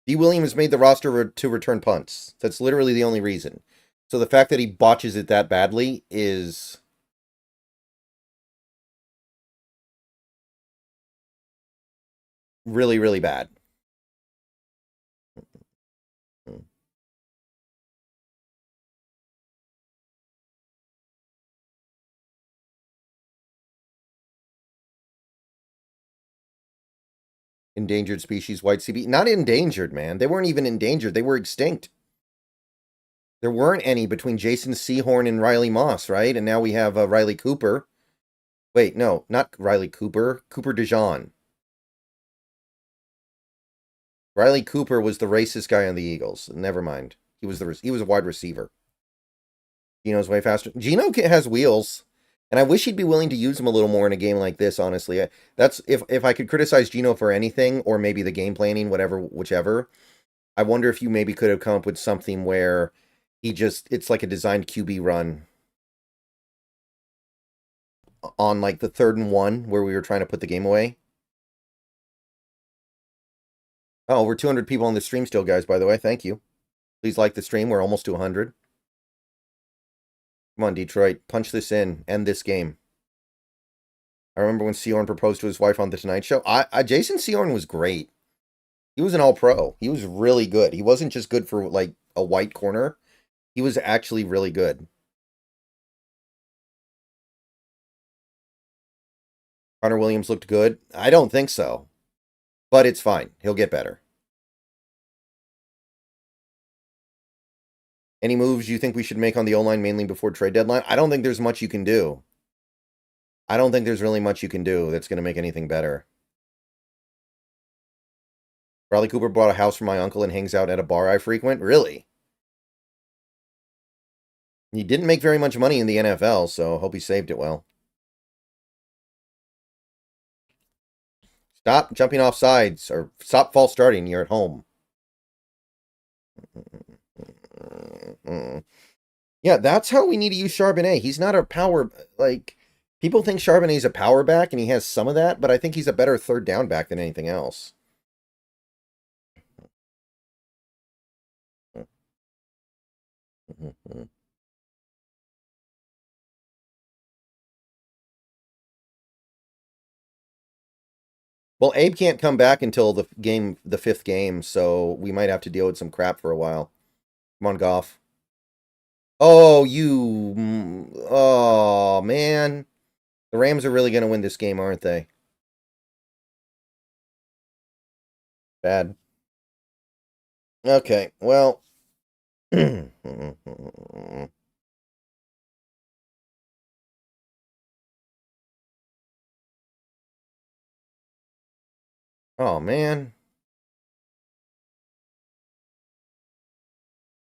D. Williams made the roster to return punts. That's literally the only reason. So the fact that he botches it that badly is really, really bad. Endangered species, white CB. Not endangered, man. They weren't even endangered. They were extinct. There weren't any between Jason Sehorn and Riley Moss, right? And now we have Riley Cooper. Wait, no, not Riley Cooper. Cooper DeJean. Riley Cooper was the racist guy on the Eagles. Never mind. He was a wide receiver. Gino's way faster. Gino has wheels, and I wish he'd be willing to use them a little more in a game like this, honestly. That's if I could criticize Gino for anything, or maybe the game planning, whichever, I wonder if you maybe could have come up with something where it's like a designed QB run on like the 3rd and 1 where we were trying to put the game away. Oh, over 200 people on the stream still, guys, by the way. Thank you. Please like the stream. We're almost to 100. Come on, Detroit. Punch this in. End this game. I remember when Sehorn proposed to his wife on The Tonight Show. Jason Sehorn was great. He was an all-pro. He was really good. He wasn't just good for, like, a white corner. He was actually really good. Connor Williams looked good. I don't think so. But it's fine. He'll get better. Any moves you think we should make on the O-line mainly before trade deadline? I don't think there's much you can do. I don't think there's really much you can do that's going to make anything better. Riley Cooper bought a house for my uncle and hangs out at a bar I frequent? Really? He didn't make very much money in the NFL, so hope he saved it well. Stop jumping off sides, or stop false starting. You're at home. Yeah, that's how we need to use Charbonnet. He's not a power, like, people think Charbonnet's a power back, and he has some of that, but I think he's a better 3rd down back than anything else. Well, Abe can't come back until the 5th game, so we might have to deal with some crap for a while. Come on, Goff. Oh, oh, man. The Rams are really going to win this game, aren't they? Bad. Okay, well. Oh, man.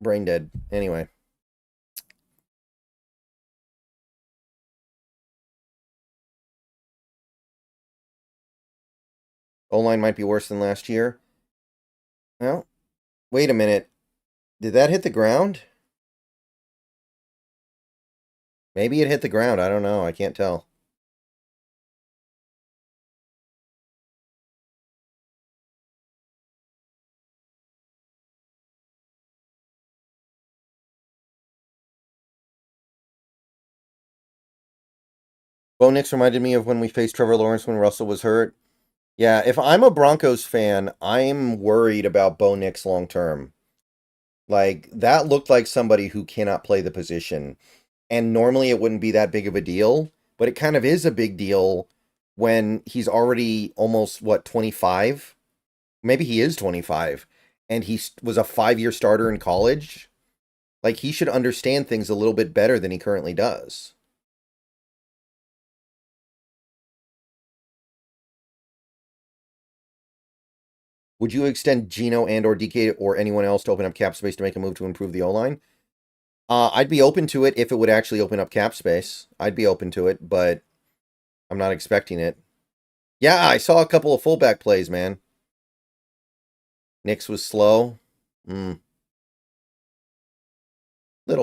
Brain dead. Anyway. O-line might be worse than last year. Well, wait a minute. Did that hit the ground? Maybe it hit the ground. I don't know. I can't tell. Bo Nix reminded me of when we faced Trevor Lawrence when Russell was hurt. Yeah, if I'm a Broncos fan, I'm worried about Bo Nix long term. Like, that looked like somebody who cannot play the position. And normally it wouldn't be that big of a deal, but it kind of is a big deal when he's already almost, 25? Maybe he is 25. And he was a 5-year starter in college. Like, he should understand things a little bit better than he currently does. Would you extend Gino and or DK or anyone else to open up cap space to make a move to improve the O-line? I'd be open to it if it would actually open up cap space. I'd be open to it, but I'm not expecting it. Yeah, I saw a couple of fullback plays, man. Nix was slow. Little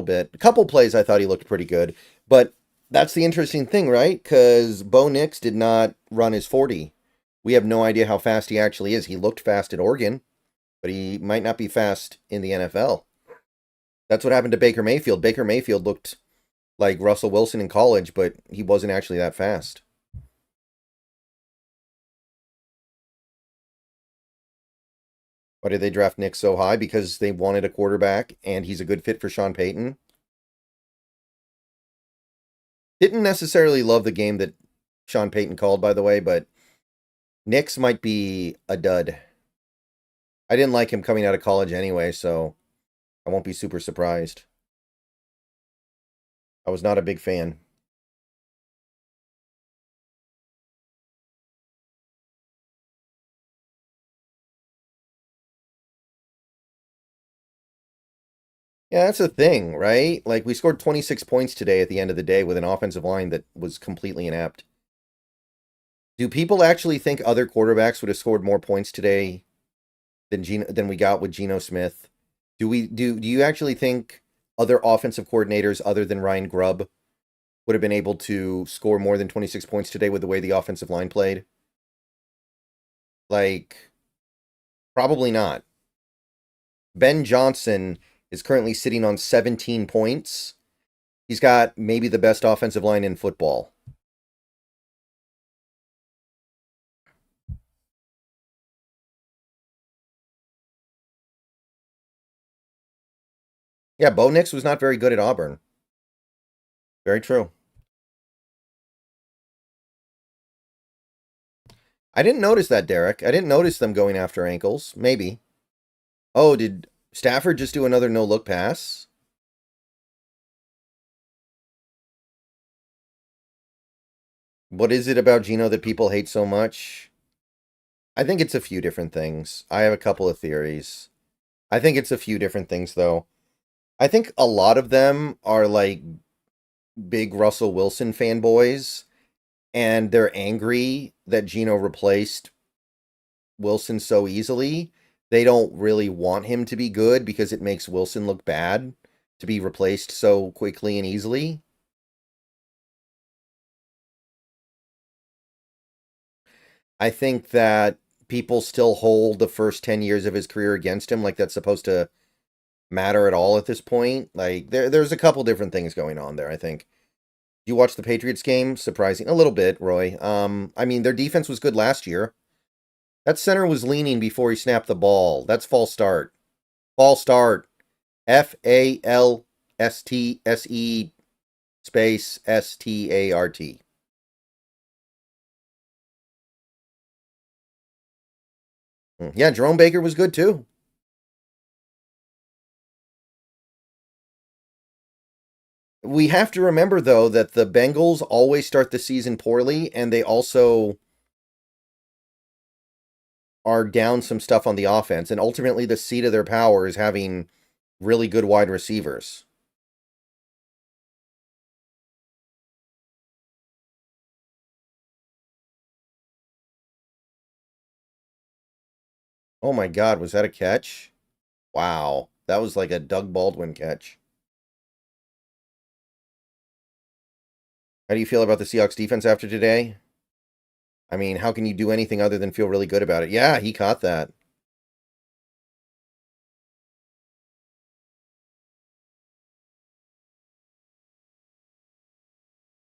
bit. A couple plays I thought he looked pretty good, but That's the interesting thing, right? Because Bo Nix did not run his 40. We have no idea how fast he actually is. He looked fast at Oregon, but he might not be fast in the NFL. That's what happened to Baker Mayfield. Baker Mayfield looked like Russell Wilson in college, but he wasn't actually that fast. Why did they draft Nick so high? Because they wanted a quarterback, and he's a good fit for Sean Payton. Didn't necessarily love the game that Sean Payton called, by the way, but Nick's might be a dud. I didn't like him coming out of college anyway, so I won't be super surprised. I was not a big fan. Yeah, that's the thing, right? Like, we scored 26 points today at the end of the day with an offensive line that was completely inept. Do people actually think other quarterbacks would have scored more points today than we got with Geno Smith? Do you actually think other offensive coordinators other than Ryan Grubb would have been able to score more than 26 points today with the way the offensive line played? Like, probably not. Ben Johnson is currently sitting on 17 points. He's got maybe the best offensive line in football. Yeah, Bo Nix was not very good at Auburn. Very true. I didn't notice that, Derek. I didn't notice them going after ankles. Maybe. Oh, did Stafford just do another no-look pass? What is it about Geno that people hate so much? I think it's a few different things. I have a couple of theories. I think it's a few different things, though. I think a lot of them are like big Russell Wilson fanboys, and they're angry that Geno replaced Wilson so easily. They don't really want him to be good because it makes Wilson look bad to be replaced so quickly and easily. I think that people still hold the first 10 years of his career against him like that's supposed to matter at all at this point. Like there's a couple different things going on there, I think. You watch the Patriots game? Surprising. A little bit, Roy. I mean, their defense was good last year. That center was leaning before he snapped the ball. That's false start. False start. FALSTSE space START. Yeah, Jerome Baker was good too. We have to remember, though, that the Bengals always start the season poorly, and they also are down some stuff on the offense. And ultimately, the seat of their power is having really good wide receivers. Oh my God, was that a catch? Wow. That was like a Doug Baldwin catch. How do you feel about the Seahawks defense after today? I mean, how can you do anything other than feel really good about it? Yeah, he caught that.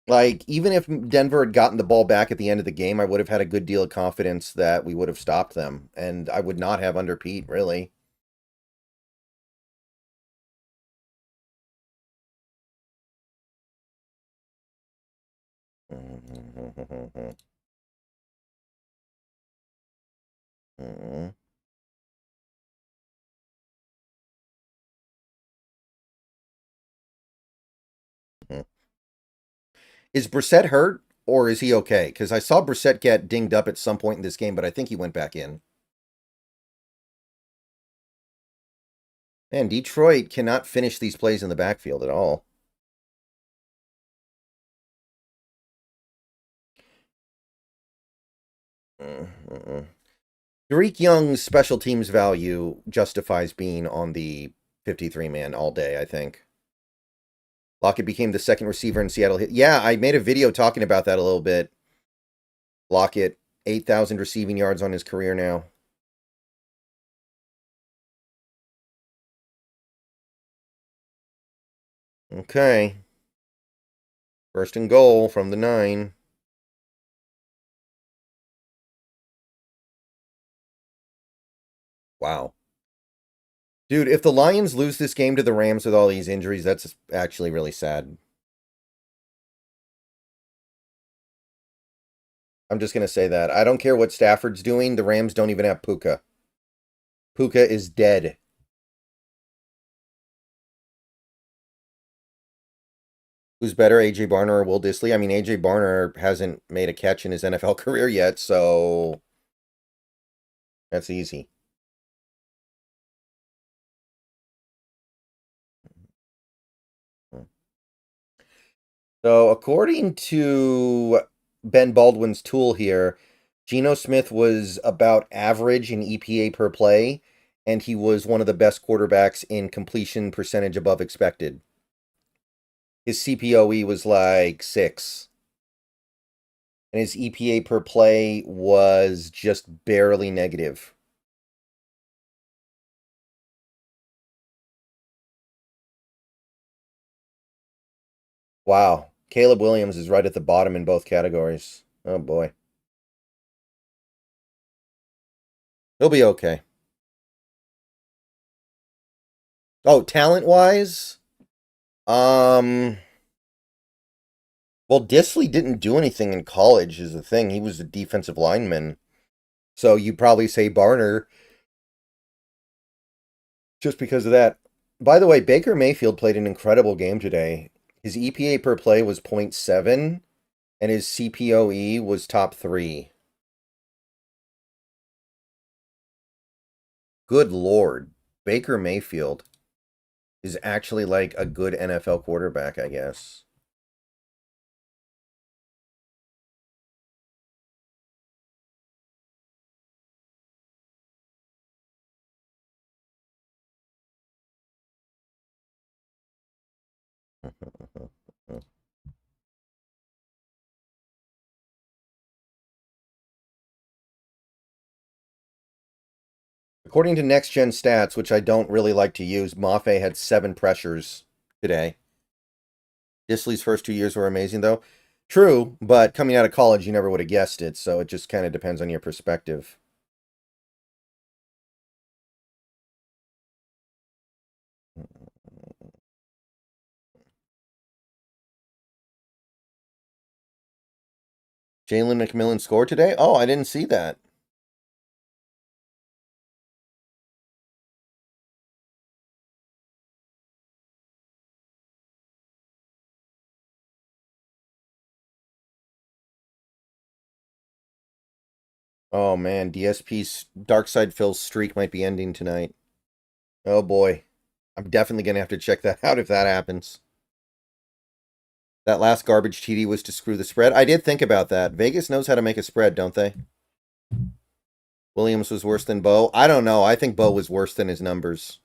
Like, even if Denver had gotten the ball back at the end of the game, I would have had a good deal of confidence that we would have stopped them. And I would not have under Pete, really. Is Brissett hurt or is he okay? Because I saw Brissett get dinged up at some point in this game, but I think he went back in. Man, Detroit cannot finish these plays in the backfield at all. Tariq Young's special teams value justifies being on the 53 man all day, I think. Lockett became the second receiver in Seattle. Yeah, I made a video talking about that a little bit. Lockett, 8,000 receiving yards on his career now. Okay. First and goal from the 9. Wow. Dude, if the Lions lose this game to the Rams with all these injuries, that's actually really sad. I'm just going to say that. I don't care what Stafford's doing. The Rams don't even have Puka. Puka is dead. Who's better, A.J. Barner or Will Dissly? I mean, A.J. Barner hasn't made a catch in his NFL career yet, so that's easy. So, according to Ben Baldwin's tool here, Geno Smith was about average in EPA per play, and he was one of the best quarterbacks in completion percentage above expected. His CPOE was like 6. And his EPA per play was just barely negative. Wow. Caleb Williams is right at the bottom in both categories. Oh, boy. He'll be okay. Oh, talent-wise? Well, Dissly didn't do anything in college is the thing. He was a defensive lineman. So you'd probably say Barner just because of that. By the way, Baker Mayfield played an incredible game today. His EPA per play was 0.7, and his CPOE was top 3. Good Lord. Baker Mayfield is actually like a good NFL quarterback, I guess. According to Next Gen Stats, which I don't really like to use, Mafe had 7 pressures today. Dissly's first 2 years were amazing, though. True, but coming out of college, you never would have guessed it, so it just kind of depends on your perspective. Jalen McMillan scored today? Oh, I didn't see that. Oh, man, DSP's Dark Side Phil's streak might be ending tonight. Oh, boy. I'm definitely going to have to check that out if that happens. That last garbage TD was to screw the spread. I did think about that. Vegas knows how to make a spread, don't they? Williams was worse than Bo. I don't know. I think Bo was worse than his numbers.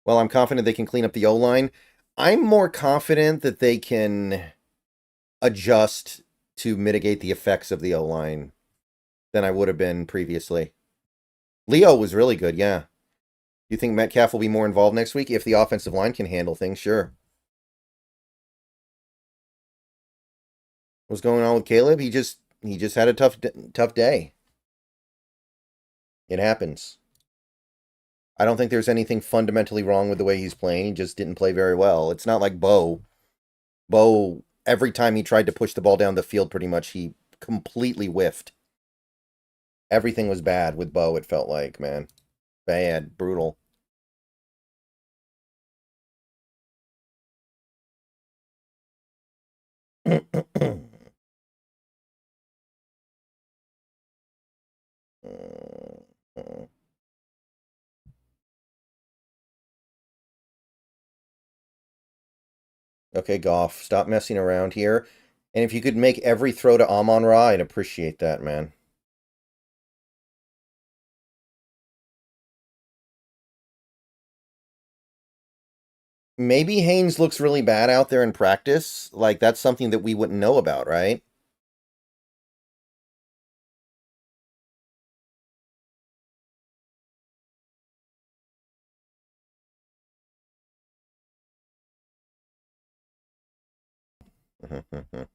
Well, I'm confident they can clean up the O-line. I'm more confident that they can adjust to mitigate the effects of the O-line than I would have been previously. Leo was really good, yeah. You think Metcalf will be more involved next week? If the offensive line can handle things, sure. What's going on with Caleb? He just had a tough day. It happens. I don't think there's anything fundamentally wrong with the way he's playing. He just didn't play very well. It's not like Bo. Bo, every time he tried to push the ball down the field, pretty much he completely whiffed. Everything was bad with Bo, it felt like, man. Bad, brutal. Okay, Goff, stop messing around here. And if you could make every throw to Amon-Ra, I'd appreciate that, man. Maybe Haynes looks really bad out there in practice. Like, that's something that we wouldn't know about, right? Come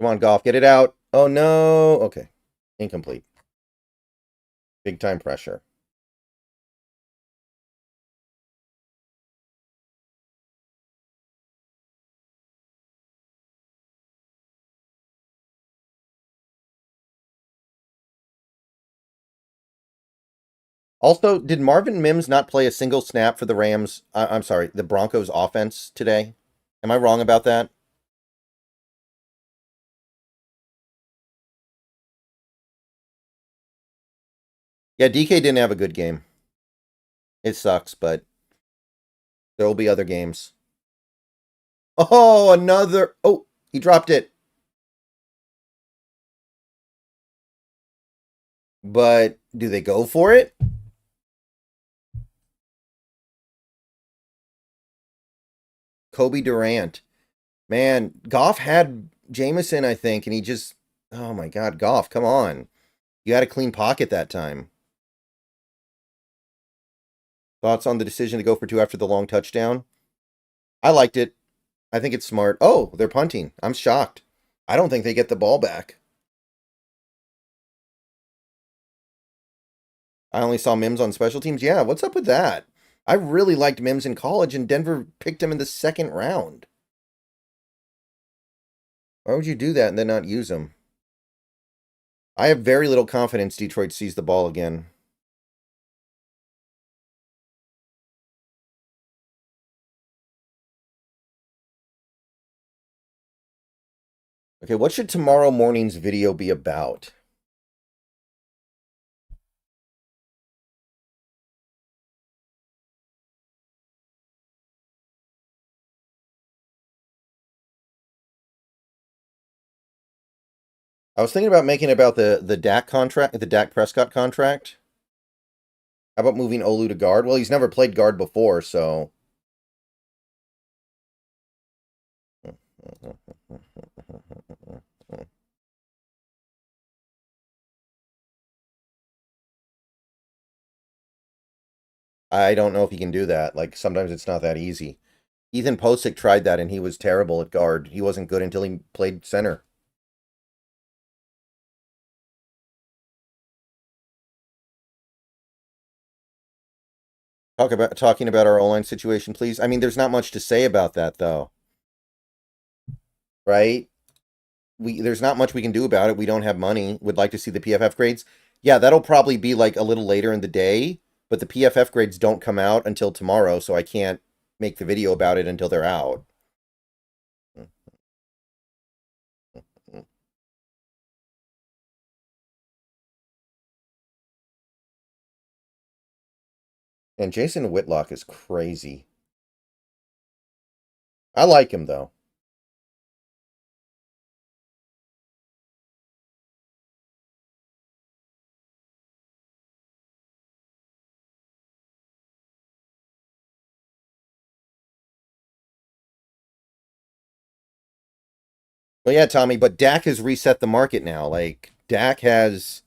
on, Goff, get it out. Oh, no. Okay. Incomplete. Big time pressure. Also, did Marvin Mims not play a single snap for the Rams? I'm sorry, the Broncos offense today? Am I wrong about that? Yeah, DK didn't have a good game. It sucks, but there will be other games. Oh, another. Oh, he dropped it. But do they go for it? Kobe Durant. Man, Goff had Jameson, I think, and he just. Oh my God, Goff, come on. You had a clean pocket that time. Thoughts on the decision to go for two after the long touchdown? I liked it. I think it's smart. Oh, they're punting. I'm shocked. I don't think they get the ball back. I only saw Mims on special teams. Yeah, what's up with that? I really liked Mims in college, and Denver picked him in the second round. Why would you do that and then not use him? I have very little confidence Detroit sees the ball again. Okay, what should tomorrow morning's video be about? I was thinking about making about the Dak contract, the Dak Prescott contract. How about moving Olu to guard? Well, he's never played guard before, so. I don't know if he can do that. Like, sometimes it's not that easy. Ethan Posick tried that, and he was terrible at guard. He wasn't good until he played center. Talking about our O-line situation, please. I mean, there's not much to say about that, though. Right? There's not much we can do about it. We don't have money. Would like to see the PFF grades. Yeah, that'll probably be like a little later in the day, but the PFF grades don't come out until tomorrow, so I can't make the video about it until they're out. And Jason Whitlock is crazy. I like him, though. Well, yeah, Tommy, but Dak has reset the market now. Like, Dak has,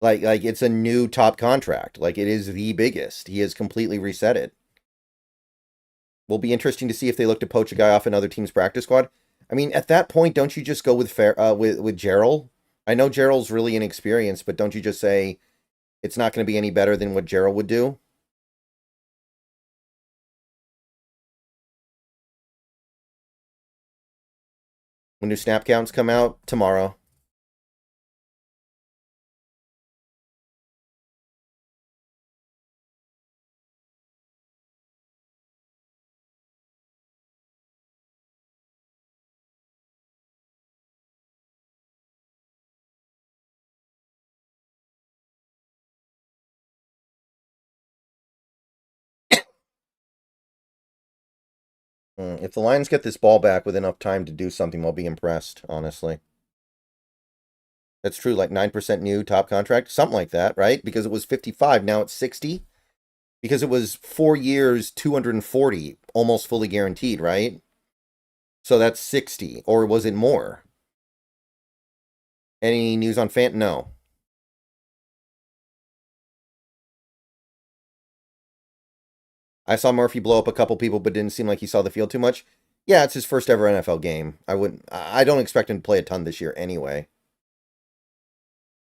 like it's a new top contract. Like, it is the biggest. He has completely reset it. Will be interesting to see if they look to poach a guy off another team's practice squad. I mean, at that point, don't you just go with with Gerald? I know Gerald's really inexperienced, but don't you just say it's not going to be any better than what Gerald would do? When new snap counts come out tomorrow. If the Lions get this ball back with enough time to do something, I'll be impressed, honestly. That's true, like 9% new top contract, something like that, right? Because it was 55, now it's 60. Because it was 4 years, 240, almost fully guaranteed, right? So that's 60, or was it more? Any news on Fant? No. I saw Murphy blow up a couple people, but didn't seem like he saw the field too much. Yeah, it's his first ever NFL game. I don't expect him to play a ton this year anyway.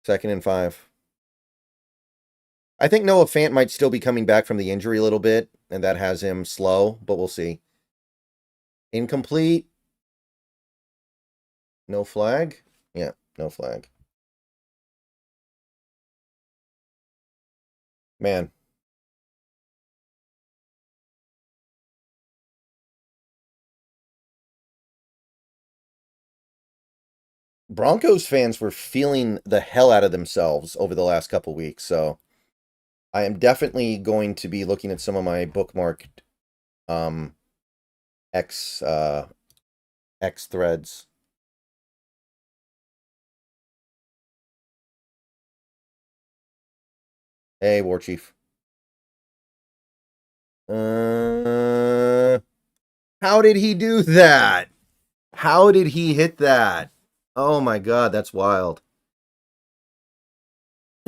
2nd and 5. I think Noah Fant might still be coming back from the injury a little bit, and that has him slow, but we'll see. Incomplete. No flag? Yeah, no flag. Man. Broncos fans were feeling the hell out of themselves over the last couple weeks, so I am definitely going to be looking at some of my bookmarked X threads. Hey, War Chief. How did he do that? How did he hit that? Oh my god, that's wild.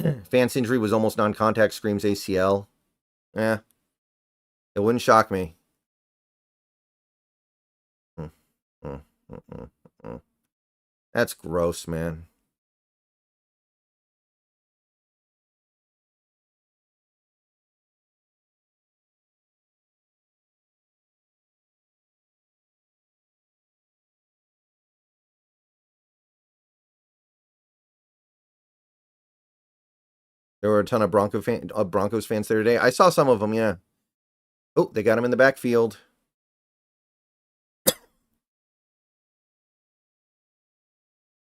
Fant's injury was almost non-contact, screams ACL. Eh. It wouldn't shock me. That's gross, man. There were a ton of Broncos fans there today. I saw some of them, yeah. Oh, they got him in the backfield.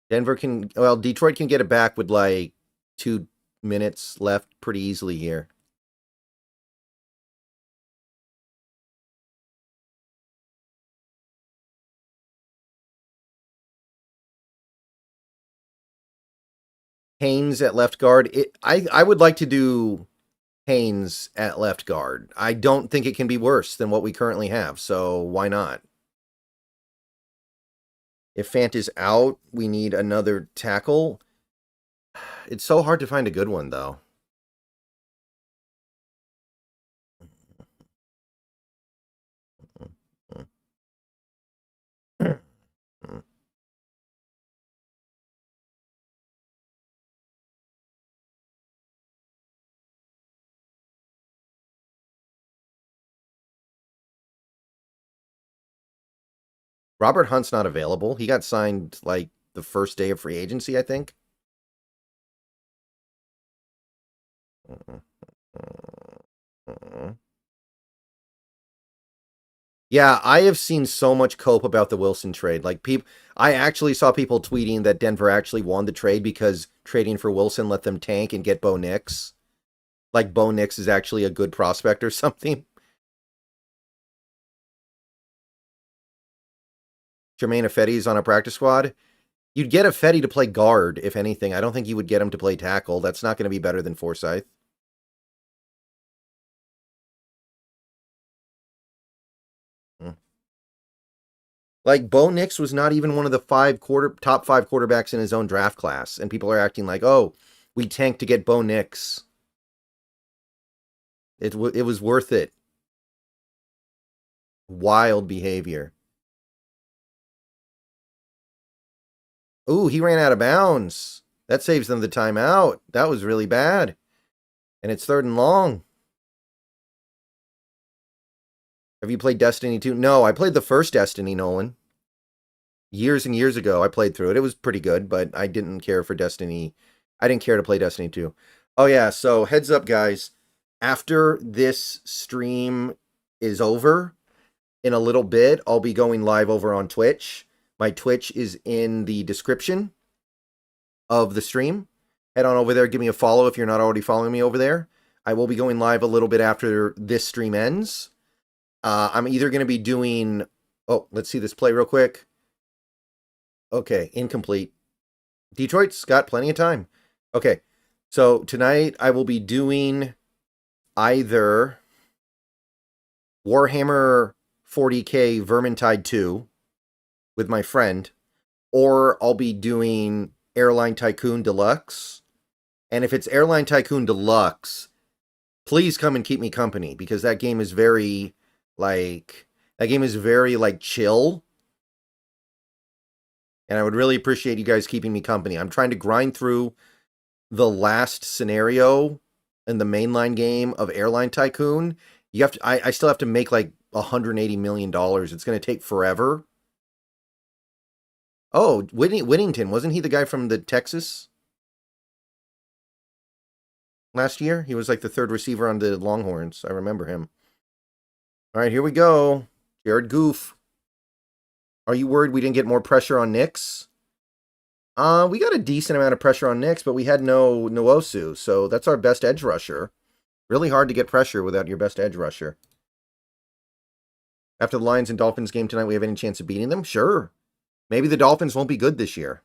Detroit can get it back with like 2 minutes left pretty easily here. Haynes at left guard. I would like to do Haynes at left guard. I don't think it can be worse than what we currently have, so why not? If Fant is out, we need another tackle. It's so hard to find a good one, though. Robert Hunt's not available. He got signed like the first day of free agency, I think. Yeah, I have seen so much cope about the Wilson trade. Like I actually saw people tweeting that Denver actually won the trade because trading for Wilson let them tank and get Bo Nix. Like Bo Nix is actually a good prospect or something. Jermaine Ifedi's on a practice squad. You'd get Ifedi to play guard, if anything. I don't think you would get him to play tackle. That's not going to be better than Forsyth. Like, Bo Nix was not even one of the top 5 quarterbacks in his own draft class. And people are acting like, oh, we tanked to get Bo Nix. It was worth it. Wild behavior. Ooh, he ran out of bounds. That saves them the timeout. That was really bad. And it's 3rd and long. Have you played Destiny 2? No, I played the first Destiny, Nolan. Years and years ago, I played through it. It was pretty good, but I didn't care for Destiny. I didn't care to play Destiny 2. Oh, yeah, so heads up, guys. After this stream is over, in a little bit, I'll be going live over on Twitch. My Twitch is in the description of the stream. Head on over there, give me a follow if you're not already following me over there. I will be going live a little bit after this stream ends. I'm either going to be doing... Oh, let's see this play real quick. Okay, incomplete. Detroit's got plenty of time. Okay, so tonight I will be doing either Warhammer 40k Vermintide 2 with my friend, or I'll be doing Airline Tycoon Deluxe. And if it's Airline Tycoon Deluxe, please come and keep me company, because that game is very, chill. And I would really appreciate you guys keeping me company. I'm trying to grind through the last scenario in the mainline game of Airline Tycoon. I still have to make like $180 million. It's going to take forever. Oh, Whittington, wasn't he the guy from the Texas last year? He was like the third receiver on the Longhorns. I remember him. All right, here we go. Jared Goof. Are you worried we didn't get more pressure on Knicks? We got a decent amount of pressure on Knicks, but we had no Nwosu, so that's our best edge rusher. Really hard to get pressure without your best edge rusher. After the Lions and Dolphins game tonight, we have any chance of beating them? Sure. Maybe the Dolphins won't be good this year.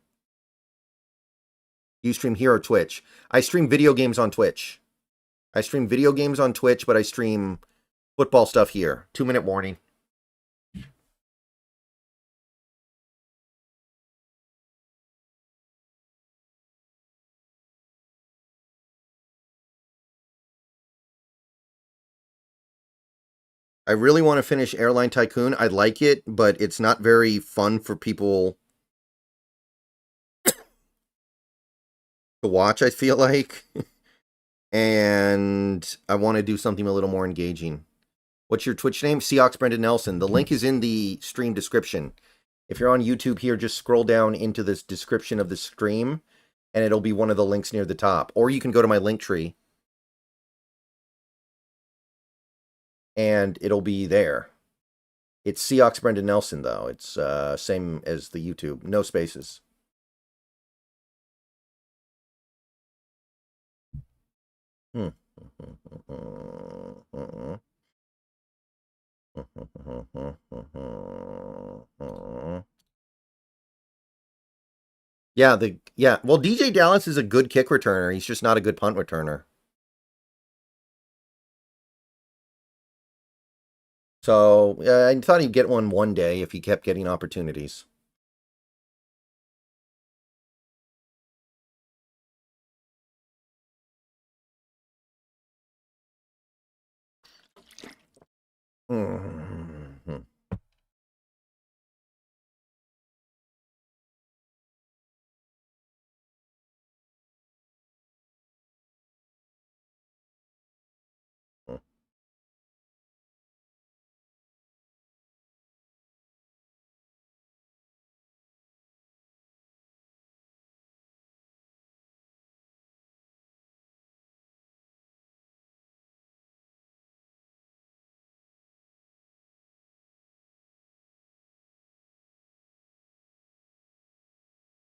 You stream here or Twitch? I stream video games on Twitch. I stream video games on Twitch, but I stream football stuff here. 2-minute warning. I really want to finish Airline Tycoon. I like it, but it's not very fun for people to watch, I feel like. And I want to do something a little more engaging. What's your Twitch name? Seahawks Brendan Nelson. The link is in the stream description. If you're on YouTube here, just scroll down into this description of the stream, and it'll be one of the links near the top. Or you can go to my link tree, and it'll be there. It's Seahawks Brendan Nelson, though. It's same as the YouTube. No spaces. Yeah, well, DJ Dallas is a good kick returner. He's just not a good punt returner. So, I thought he'd get one day if he kept getting opportunities.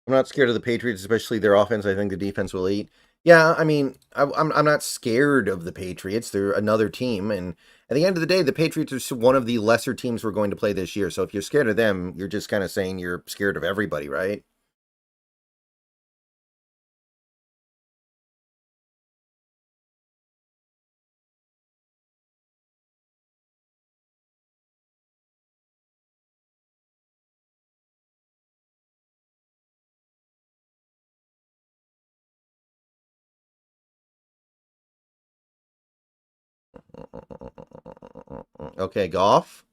I'm not scared of the Patriots, especially their offense. I think the defense will eat. Yeah, I mean, I'm not scared of the Patriots. They're another team, and at the end of the day, the Patriots are one of the lesser teams we're going to play this year. So if you're scared of them, you're just kind of saying you're scared of everybody, right? Okay, Goff.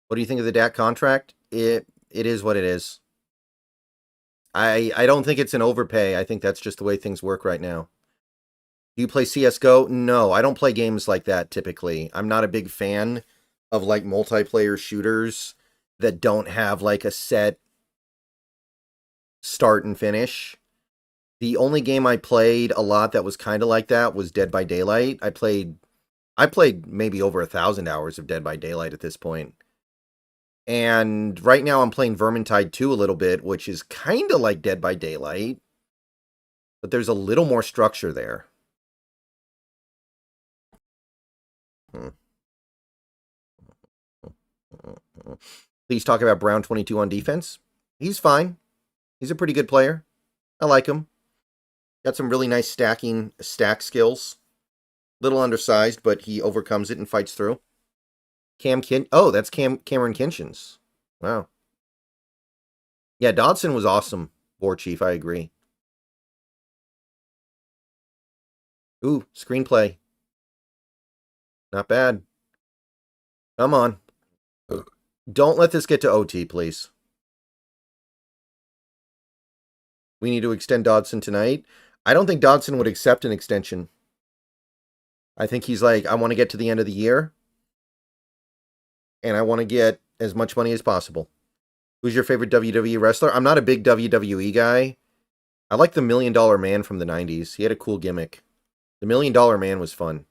What do you think of the Dak contract? It is what it is. I don't think it's an overpay. I think that's just the way things work right now. Do you play CSGO? No, I don't play games like that typically. I'm not a big fan of like multiplayer shooters that don't have like a set start and finish. The only game I played a lot that was kind of like that was Dead by Daylight. I played maybe over 1,000 hours of Dead by Daylight at this point. And right now I'm playing Vermintide 2 a little bit, which is kind of like Dead by Daylight, but there's a little more structure there. Please talk about Brown 22 on defense. He's fine. He's a pretty good player. I like him. Got some really nice stack skills. Little undersized, but he overcomes it and fights through. Oh, that's Cameron Kinchins. Wow. Yeah, Dodson was awesome. War Chief, I agree. Ooh, screenplay. Not bad. Come on. Don't let this get to OT, please. We need to extend Dodson tonight. I don't think Dodson would accept an extension. I think he's like, I want to get to the end of the year, and I want to get as much money as possible. Who's your favorite WWE wrestler? I'm not a big WWE guy. I like the $1 Million Man from the 90s. He had a cool gimmick. The $1 Million Man was fun.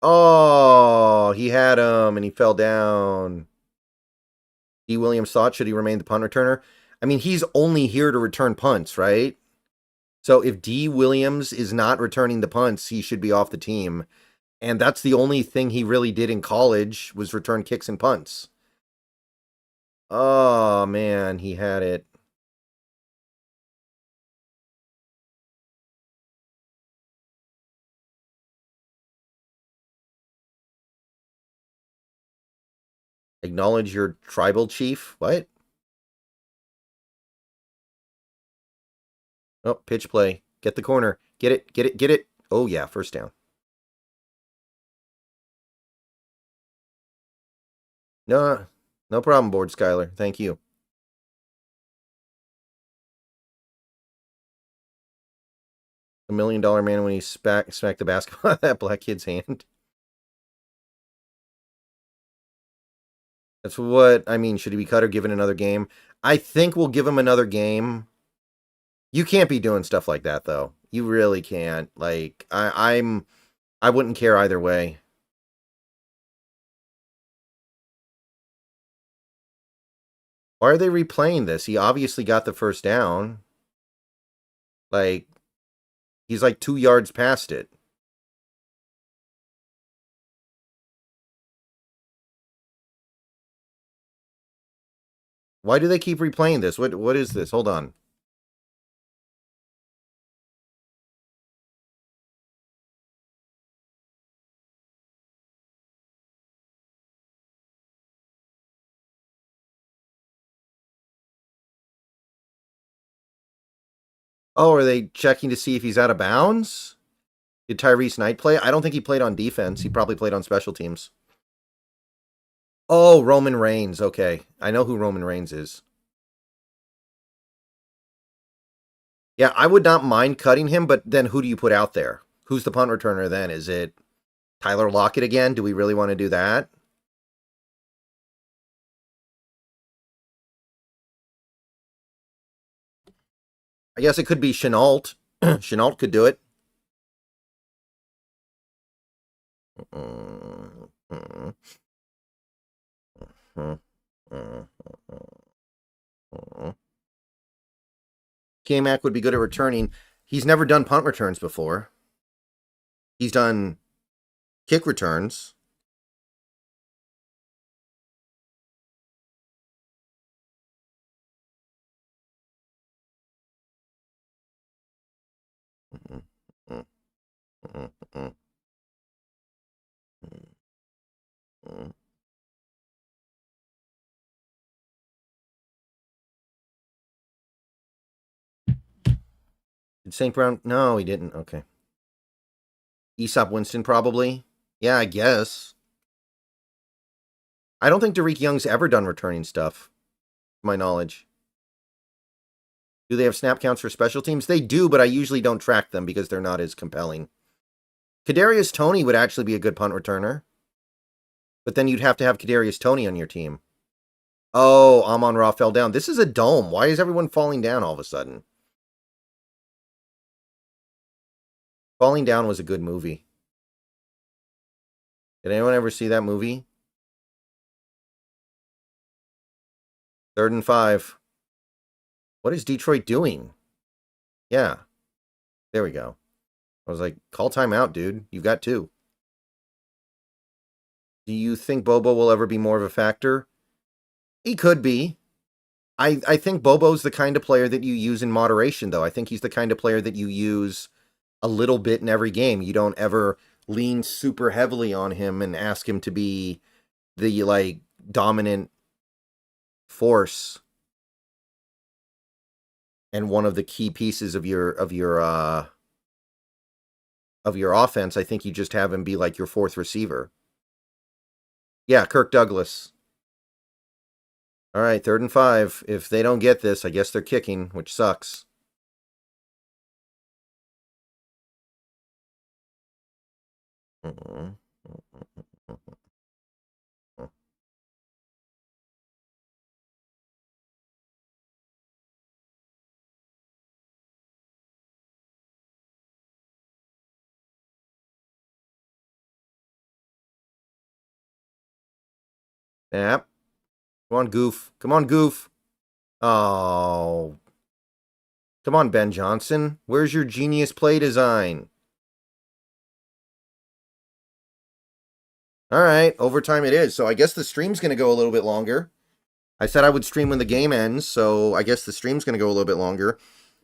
Oh, he had him and he fell down. D. Williams thought, should he remain the punt returner? I mean, he's only here to return punts, right? So if D. Williams is not returning the punts, he should be off the team. And that's the only thing he really did in college was return kicks and punts. Oh, man, he had it. Acknowledge your tribal chief? What? Oh, pitch play. Get the corner. Get it, get it, get it. Oh, yeah, first down. No, no problem, Board Skyler. Thank you. $1 Million Man when he smacked the basketball out of that black kid's hand. That's what I mean. Should he be cut or given another game? I think we'll give him another game. You can't be doing stuff like that, though. You really can't. Like, I wouldn't care either way. Why are they replaying this? He obviously got the first down. Like, he's like 2 yards past it. Why do they keep replaying this? What is this? Hold on. Oh, are they checking to see if he's out of bounds? Did Tyrese Knight play? I don't think he played on defense. He probably played on special teams. Oh, Roman Reigns. Okay. I know who Roman Reigns is. Yeah, I would not mind cutting him, but then who do you put out there? Who's the punt returner then? Is it Tyler Lockett again? Do we really want to do that? I guess it could be Chenault. Chenault could do it. K-Mac would be good at returning. He's never done punt returns before. He's done kick returns. Did St. Brown? No, he didn't. Okay. Aesop Winston, probably. Yeah, I guess. I don't think Derek Young's ever done returning stuff, to my knowledge. Do they have snap counts for special teams? They do, but I usually don't track them because they're not as compelling. Kadarius Toney would actually be a good punt returner. But then you'd have to have Kadarius Toney on your team. Oh, Amon-Ra fell down. This is a dome. Why is everyone falling down all of a sudden? Falling Down was a good movie. Did anyone ever see that movie? 3rd and 5. What is Detroit doing? Yeah. There we go. I was like, call timeout, dude. You've got 2. Do you think Bobo will ever be more of a factor? He could be. I think Bobo's the kind of player that you use in moderation, though. I think he's the kind of player that you use a little bit in every game. You don't ever lean super heavily on him and ask him to be the, like, dominant force and one of the key pieces of your offense. I think you just have him be like your fourth receiver. Yeah, Kirk Douglas. All right, 3rd and 5. If they don't get this, I guess they're kicking, which sucks. Yep. Come on, Goof. Come on, Goof. Oh. Come on, Ben Johnson. Where's your genius play design? All right, overtime it is. So I guess the stream's going to go a little bit longer. I said I would stream when the game ends, so I guess the stream's going to go a little bit longer.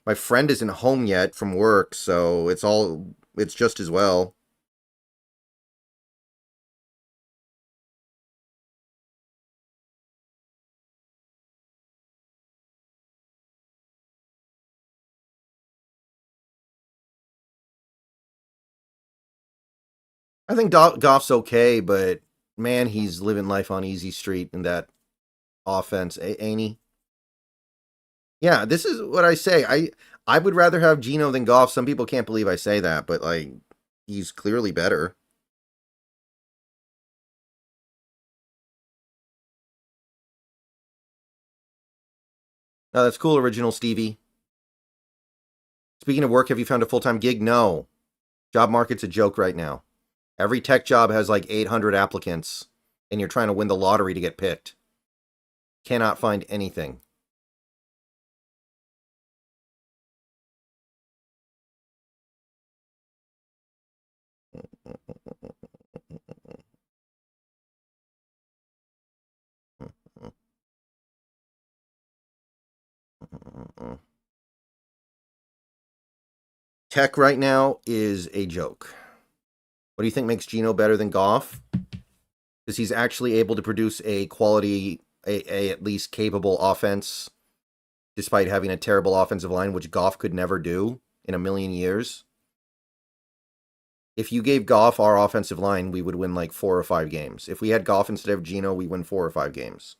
My friend isn't home yet from work, so it's just as well. I think Goff's okay, but man, he's living life on easy street in that offense, ain't he? Yeah, this is what I say. I would rather have Geno than Goff. Some people can't believe I say that, but like he's clearly better. Oh, that's cool, original Stevie. Speaking of work, have you found a full-time gig? No. Job market's a joke right now. Every tech job has like 800 applicants, and you're trying to win the lottery to get picked. Cannot find anything. Tech right now is a joke. What do you think makes Geno better than Goff? Because he's actually able to produce a quality, a at least capable offense, despite having a terrible offensive line, which Goff could never do in a million years. If you gave Goff our offensive line, we would win like 4 or 5 games. If we had Goff instead of Geno, we win 4 or 5 games.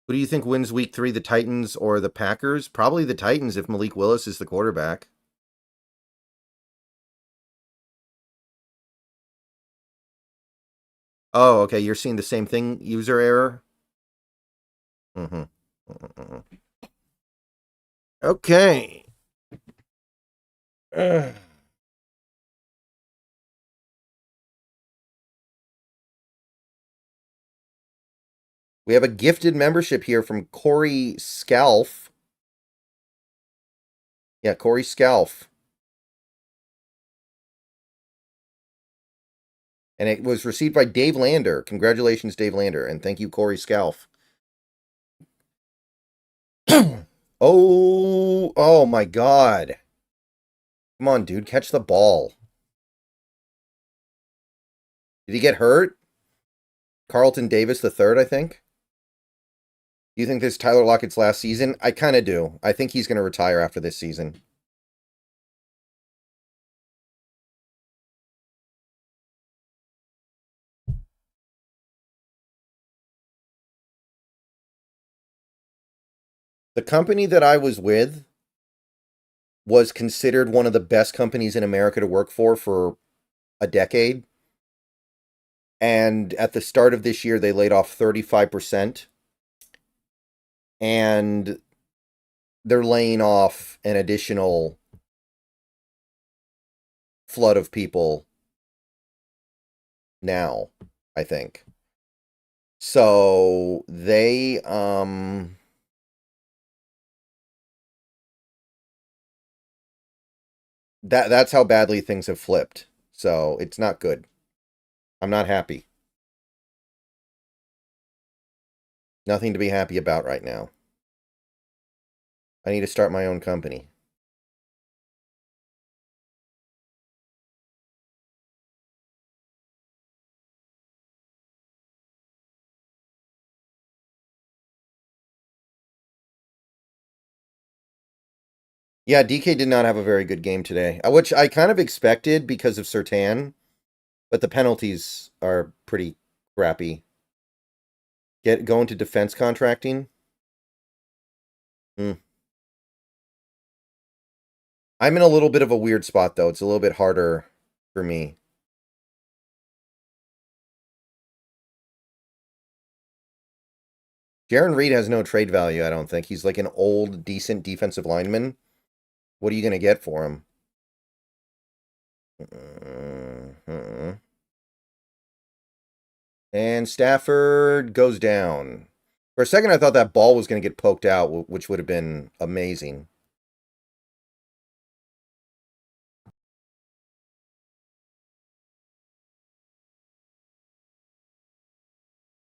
Who do you think wins week 3, the Titans or the Packers? Probably the Titans if Malik Willis is the quarterback. Oh, okay. You're seeing the same thing, user error? Mm-hmm. Okay. We have a gifted membership here from Corey Scalf. Yeah, Corey Scalf. And it was received by Dave Lander. Congratulations, Dave Lander. And thank you, Corey Scalf. Oh my God. Come on, dude. Catch the ball. Did he get hurt? Carlton Davis the third, I think. Do you think this is Tyler Lockett's last season? I kind of do. I think he's going to retire after this season. The company that I was with was considered one of the best companies in America to work for a decade. And at the start of this year, they laid off 35%. And they're laying off an additional flood of people now, I think. So they that's how badly things have flipped. So it's not good. I'm not happy. Nothing to be happy about right now. I need to start my own company. Yeah, DK did not have a very good game today, which I kind of expected because of Sertan, but the penalties are pretty crappy. Go into defense contracting. I'm in a little bit of a weird spot, though. It's a little bit harder for me. Jaron Reed has no trade value, I don't think. He's like an old, decent defensive lineman. What are you going to get for him? And Stafford goes down. For a second, I thought that ball was going to get poked out, which would have been amazing.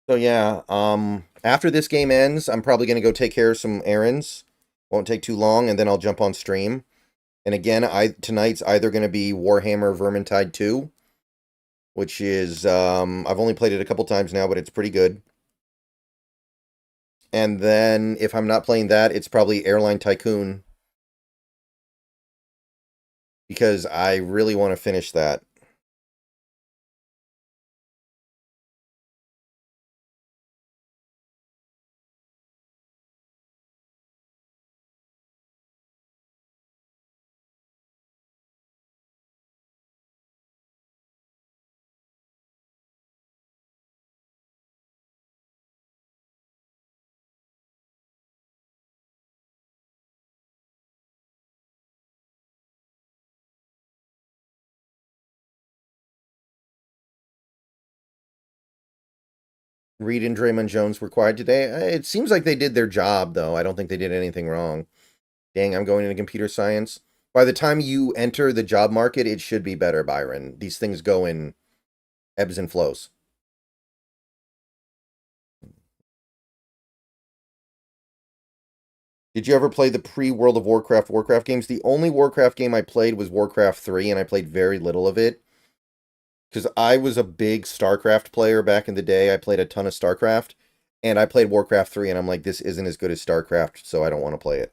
So yeah, after this game ends, I'm probably going to go take care of some errands. Won't take too long, and then I'll jump on stream. And again, tonight's either going to be Warhammer Vermintide 2, which is, I've only played it a couple times now, but it's pretty good. And then, if I'm not playing that, it's probably Airline Tycoon, because I really want to finish that. Reed and Draymond Jones were quiet today. It seems like they did their job, though. I don't think they did anything wrong. Dang, I'm going into computer science. By the time you enter the job market, it should be better, Byron. These things go in ebbs and flows. Did you ever play the pre-World of Warcraft games? The only Warcraft game I played was Warcraft 3, and I played very little of it. Because I was a big StarCraft player back in the day. I played a ton of StarCraft. And I played Warcraft 3, and I'm like, this isn't as good as StarCraft, so I don't want to play it.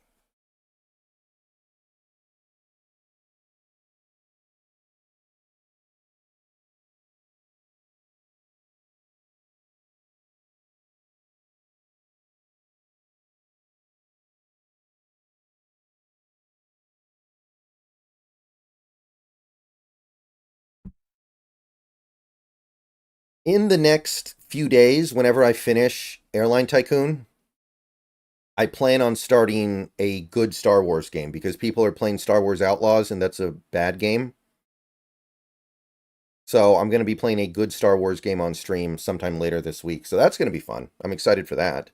In the next few days, whenever I finish Airline Tycoon, I plan on starting a good Star Wars game because people are playing Star Wars Outlaws and that's a bad game. So I'm going to be playing a good Star Wars game on stream sometime later this week. So that's going to be fun. I'm excited for that.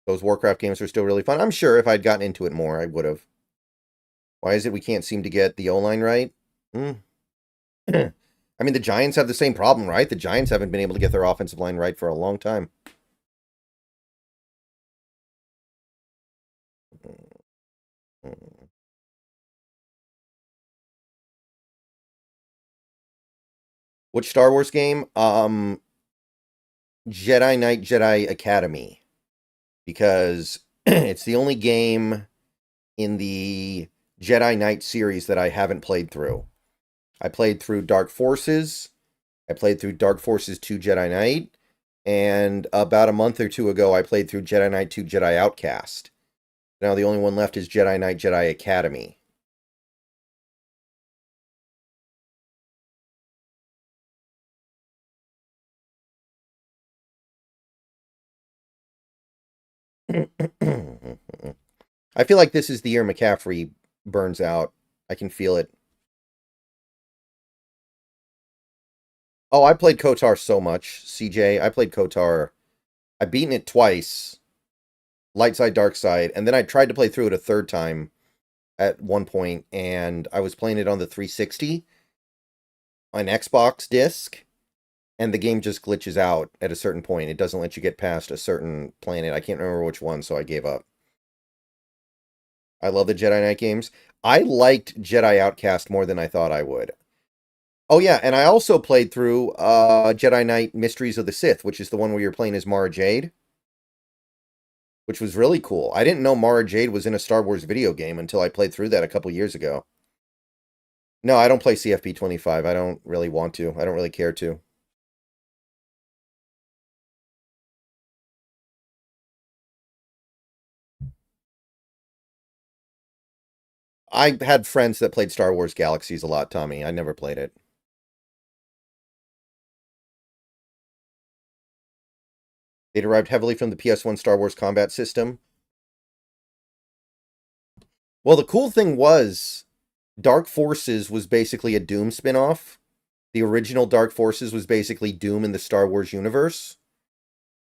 Those Warcraft games are still really fun. I'm sure if I'd gotten into it more, I would have. Why is it we can't seem to get the O-line right? I mean, the Giants have the same problem, right? The Giants haven't been able to get their offensive line right for a long time. Which Star Wars game? Jedi Knight Jedi Academy. Because it's the only game in the Jedi Knight series that I haven't played through. I played through Dark Forces. I played through Dark Forces 2 Jedi Knight. And about a month or two ago, I played through Jedi Knight 2 Jedi Outcast. Now the only one left is Jedi Knight Jedi Academy. I feel like this is the year McCaffrey burns out. I can feel it. Oh, I played KOTOR so much, CJ. I played KOTOR I've beaten it twice, light side, dark side, and then I tried to play through it a third time at one point, and I was playing it on the 360 on Xbox disc, and the game just glitches out at a certain point. It doesn't let you get past a certain planet. I can't remember which one, so I gave up. I love the Jedi Knight games. I liked Jedi Outcast more than I thought I would. Oh yeah, and I also played through Jedi Knight Mysteries of the Sith, which is the one where you're playing as Mara Jade, which was really cool. I didn't know Mara Jade was in a Star Wars video game until I played through that a couple years ago. No, I don't play CFP 25. I don't really want to. I don't really care to. I had friends that played Star Wars Galaxies a lot, Tommy. I never played it. It derived heavily from the PS1 Star Wars combat system. Well, the cool thing was Dark Forces was basically a Doom spinoff. The original Dark Forces was basically Doom in the Star Wars universe.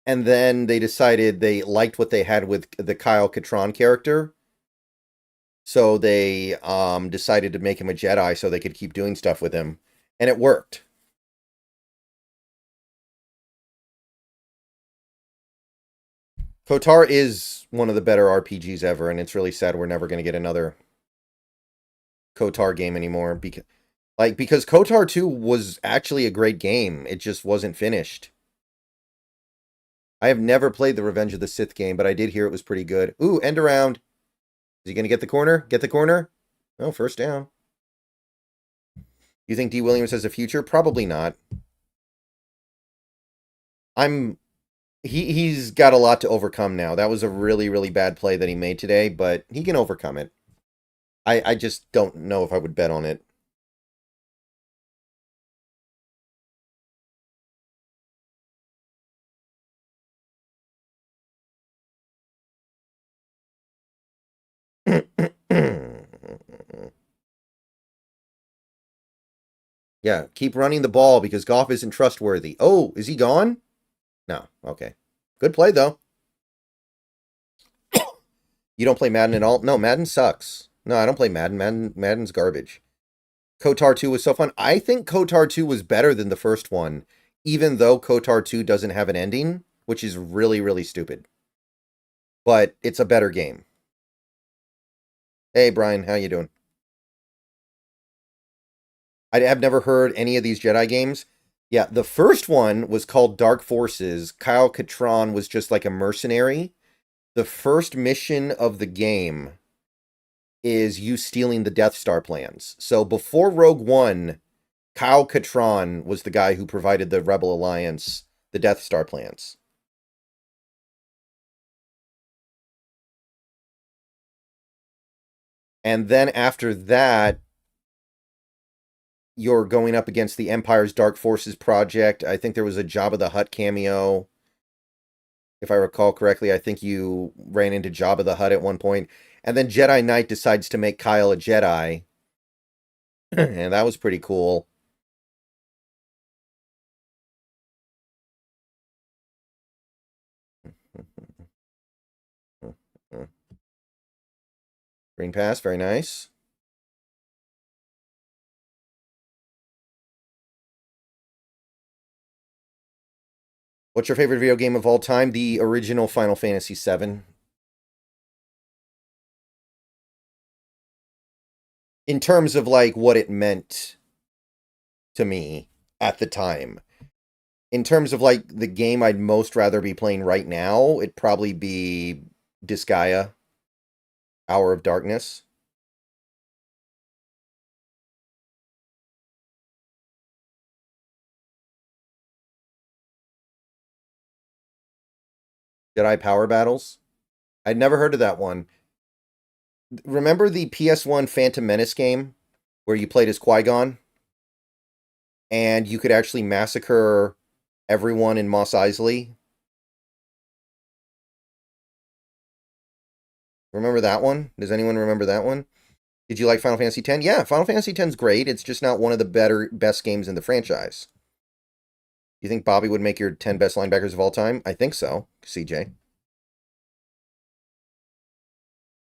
And then they decided they liked what they had with the Kyle Katarn character. So they decided to make him a Jedi so they could keep doing stuff with him. And it worked. KOTOR is one of the better RPGs ever, and it's really sad we're never going to get another KOTOR game anymore. Because KOTOR 2 was actually a great game. It just wasn't finished. I have never played the Revenge of the Sith game, but I did hear it was pretty good. Ooh, end around. Is he going to get the corner? Get the corner? Oh, first down. You think D. Williams has a future? Probably not. He's got a lot to overcome now. That was a really, really bad play that he made today, but he can overcome it. I just don't know if I would bet on it. Yeah, keep running the ball because Goff isn't trustworthy. Oh, is he gone? No. Okay. Good play, though. You don't play Madden at all? No, Madden sucks. No, I don't play Madden. Madden's garbage. KOTOR 2 was so fun. I think KOTOR 2 was better than the first one, even though KOTOR 2 doesn't have an ending, which is really, really stupid. But it's a better game. Hey, Brian, how you doing? I have never heard any of these Jedi games. Yeah, the first one was called Dark Forces. Kyle Katarn was just like a mercenary. The first mission of the game is you stealing the Death Star plans. So before Rogue One, Kyle Katarn was the guy who provided the Rebel Alliance the Death Star plans. And then after that, you're going up against the Empire's Dark Forces project. I think there was a Jabba the Hutt cameo. If I recall correctly, I think you ran into Jabba the Hutt at one point. And then Jedi Knight decides to make Kyle a Jedi. And that was pretty cool. Green pass, very nice. What's your favorite video game of all time? The original Final Fantasy VII. In terms of like what it meant to me at the time. In terms of like the game I'd most rather be playing right now, it'd probably be Disgaea, Hour of Darkness. Jedi Power Battles. I'd never heard of that one. Remember the PS1 Phantom Menace game where you played as Qui-Gon? And you could actually massacre everyone in Mos Eisley? Remember that one? Does anyone remember that one? Did you like Final Fantasy X? Yeah, Final Fantasy X's great. It's just not one of the best games in the franchise. You think Bobby would make your 10 best linebackers of all time? I think so, CJ.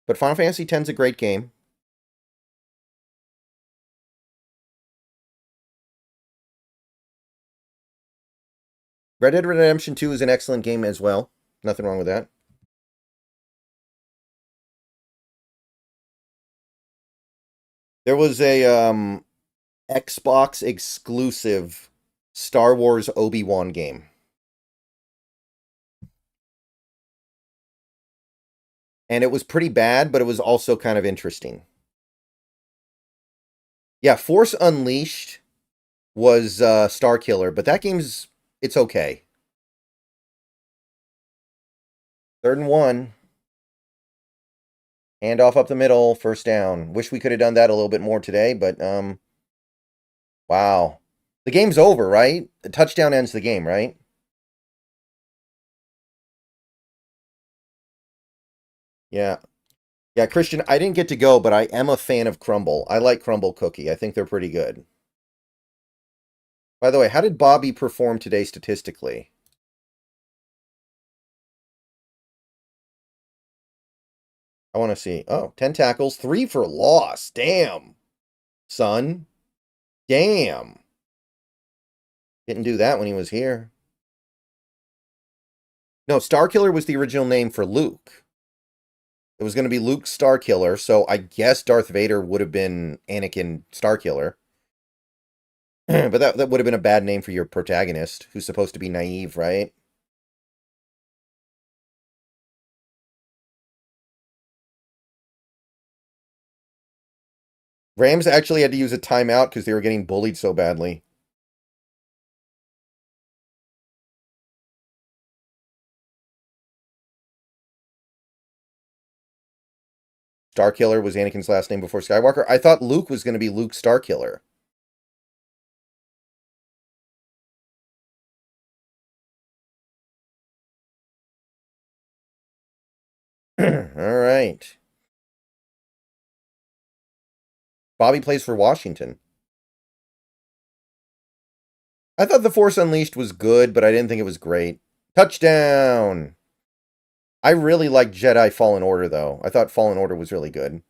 But Final Fantasy X is a great game. Red Dead Redemption 2 is an excellent game as well. Nothing wrong with that. There was a Xbox exclusive Star Wars Obi-Wan game. And it was pretty bad, but it was also kind of interesting. Yeah, Force Unleashed was Star Killer, but that game's, it's okay. 3rd and 1. Handoff up the middle, first down. Wish we could have done that a little bit more today, but wow. The game's over, right? The touchdown ends the game, right? Yeah. Yeah, Christian, I didn't get to go, but I am a fan of Crumble. I like Crumble Cookie. I think they're pretty good. By the way, how did Bobby perform today statistically? I want to see. Oh, 10 tackles, 3 for loss. Damn. Son. Damn. Didn't do that when he was here. No, Starkiller was the original name for Luke. It was going to be Luke Starkiller, so I guess Darth Vader would have been Anakin Starkiller. But that would have been a bad name for your protagonist, who's supposed to be naive, right? Rams actually had to use a timeout because they were getting bullied so badly. Starkiller was Anakin's last name before Skywalker. I thought Luke was going to be Luke Starkiller. All right. Bobby plays for Washington. I thought The Force Unleashed was good, but I didn't think it was great. Touchdown! I really liked Jedi Fallen Order, though. I thought Fallen Order was really good.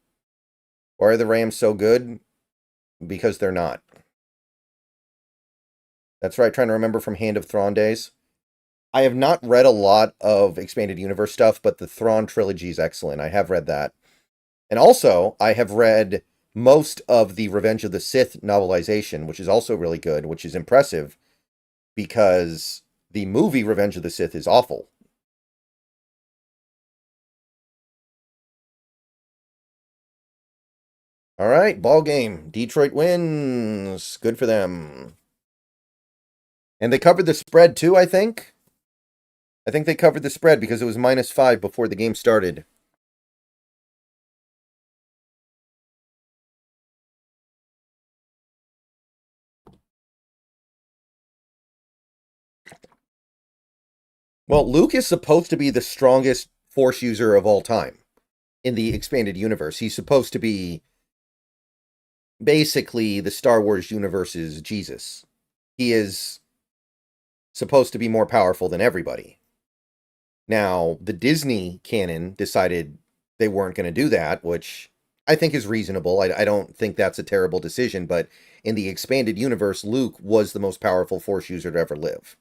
Why are the Rams so good? Because they're not. That's right, trying to remember from Hand of Thrawn days. I have not read a lot of Expanded Universe stuff, but the Thrawn trilogy is excellent. I have read that. And also, I have read most of the Revenge of the Sith novelization, which is also really good, which is impressive, because the movie Revenge of the Sith is awful. All right, ball game. Detroit wins. Good for them. And they covered the spread too, I think. I think they covered the spread because it was -5 before the game started. Well, Luke is supposed to be the strongest Force user of all time in the expanded universe. He's supposed to be basically the Star Wars universe's Jesus. He is supposed to be more powerful than everybody. Now, the Disney canon decided they weren't going to do that, which I think is reasonable. I don't think that's a terrible decision, but in the expanded universe, Luke was the most powerful Force user to ever live.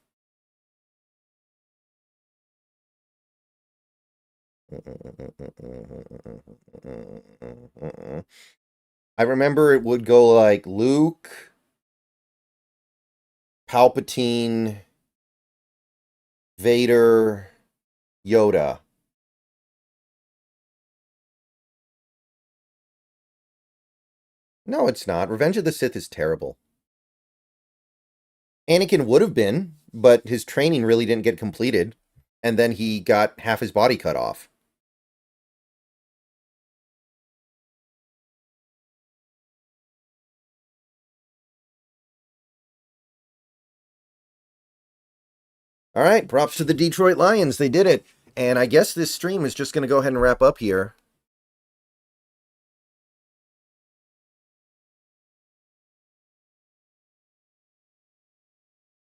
I remember it would go like Luke, Palpatine, Vader, Yoda. No, it's not. Revenge of the Sith is terrible. Anakin would have been, but his training really didn't get completed, and then he got half his body cut off. All right, props to the Detroit Lions. They did it. And I guess this stream is just going to go ahead and wrap up here.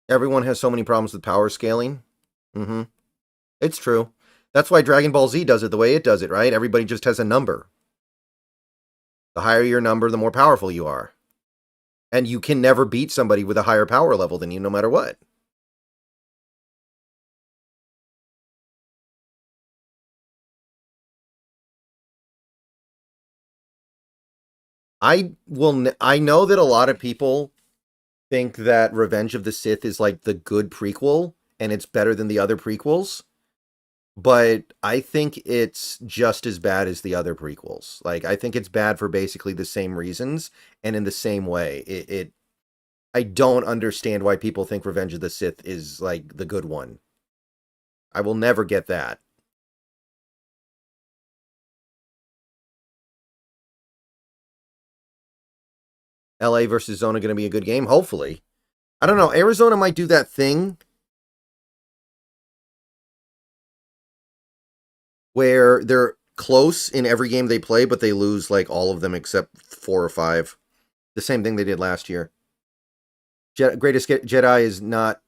Everyone has so many problems with power scaling. Mm-hmm. It's true. That's why Dragon Ball Z does it the way it does it, right? Everybody just has a number. The higher your number, the more powerful you are. And you can never beat somebody with a higher power level than you, no matter what. I know that a lot of people think that Revenge of the Sith is like the good prequel and it's better than the other prequels, but I think it's just as bad as the other prequels. Like, I think it's bad for basically the same reasons and in the same way. I don't understand why people think Revenge of the Sith is like the good one. I will never get that. LA versus Zona going to be a good game, hopefully. I don't know. Arizona might do that thing where they're close in every game they play, but they lose like all of them except 4 or 5. The same thing they did last year. Greatest Jedi is not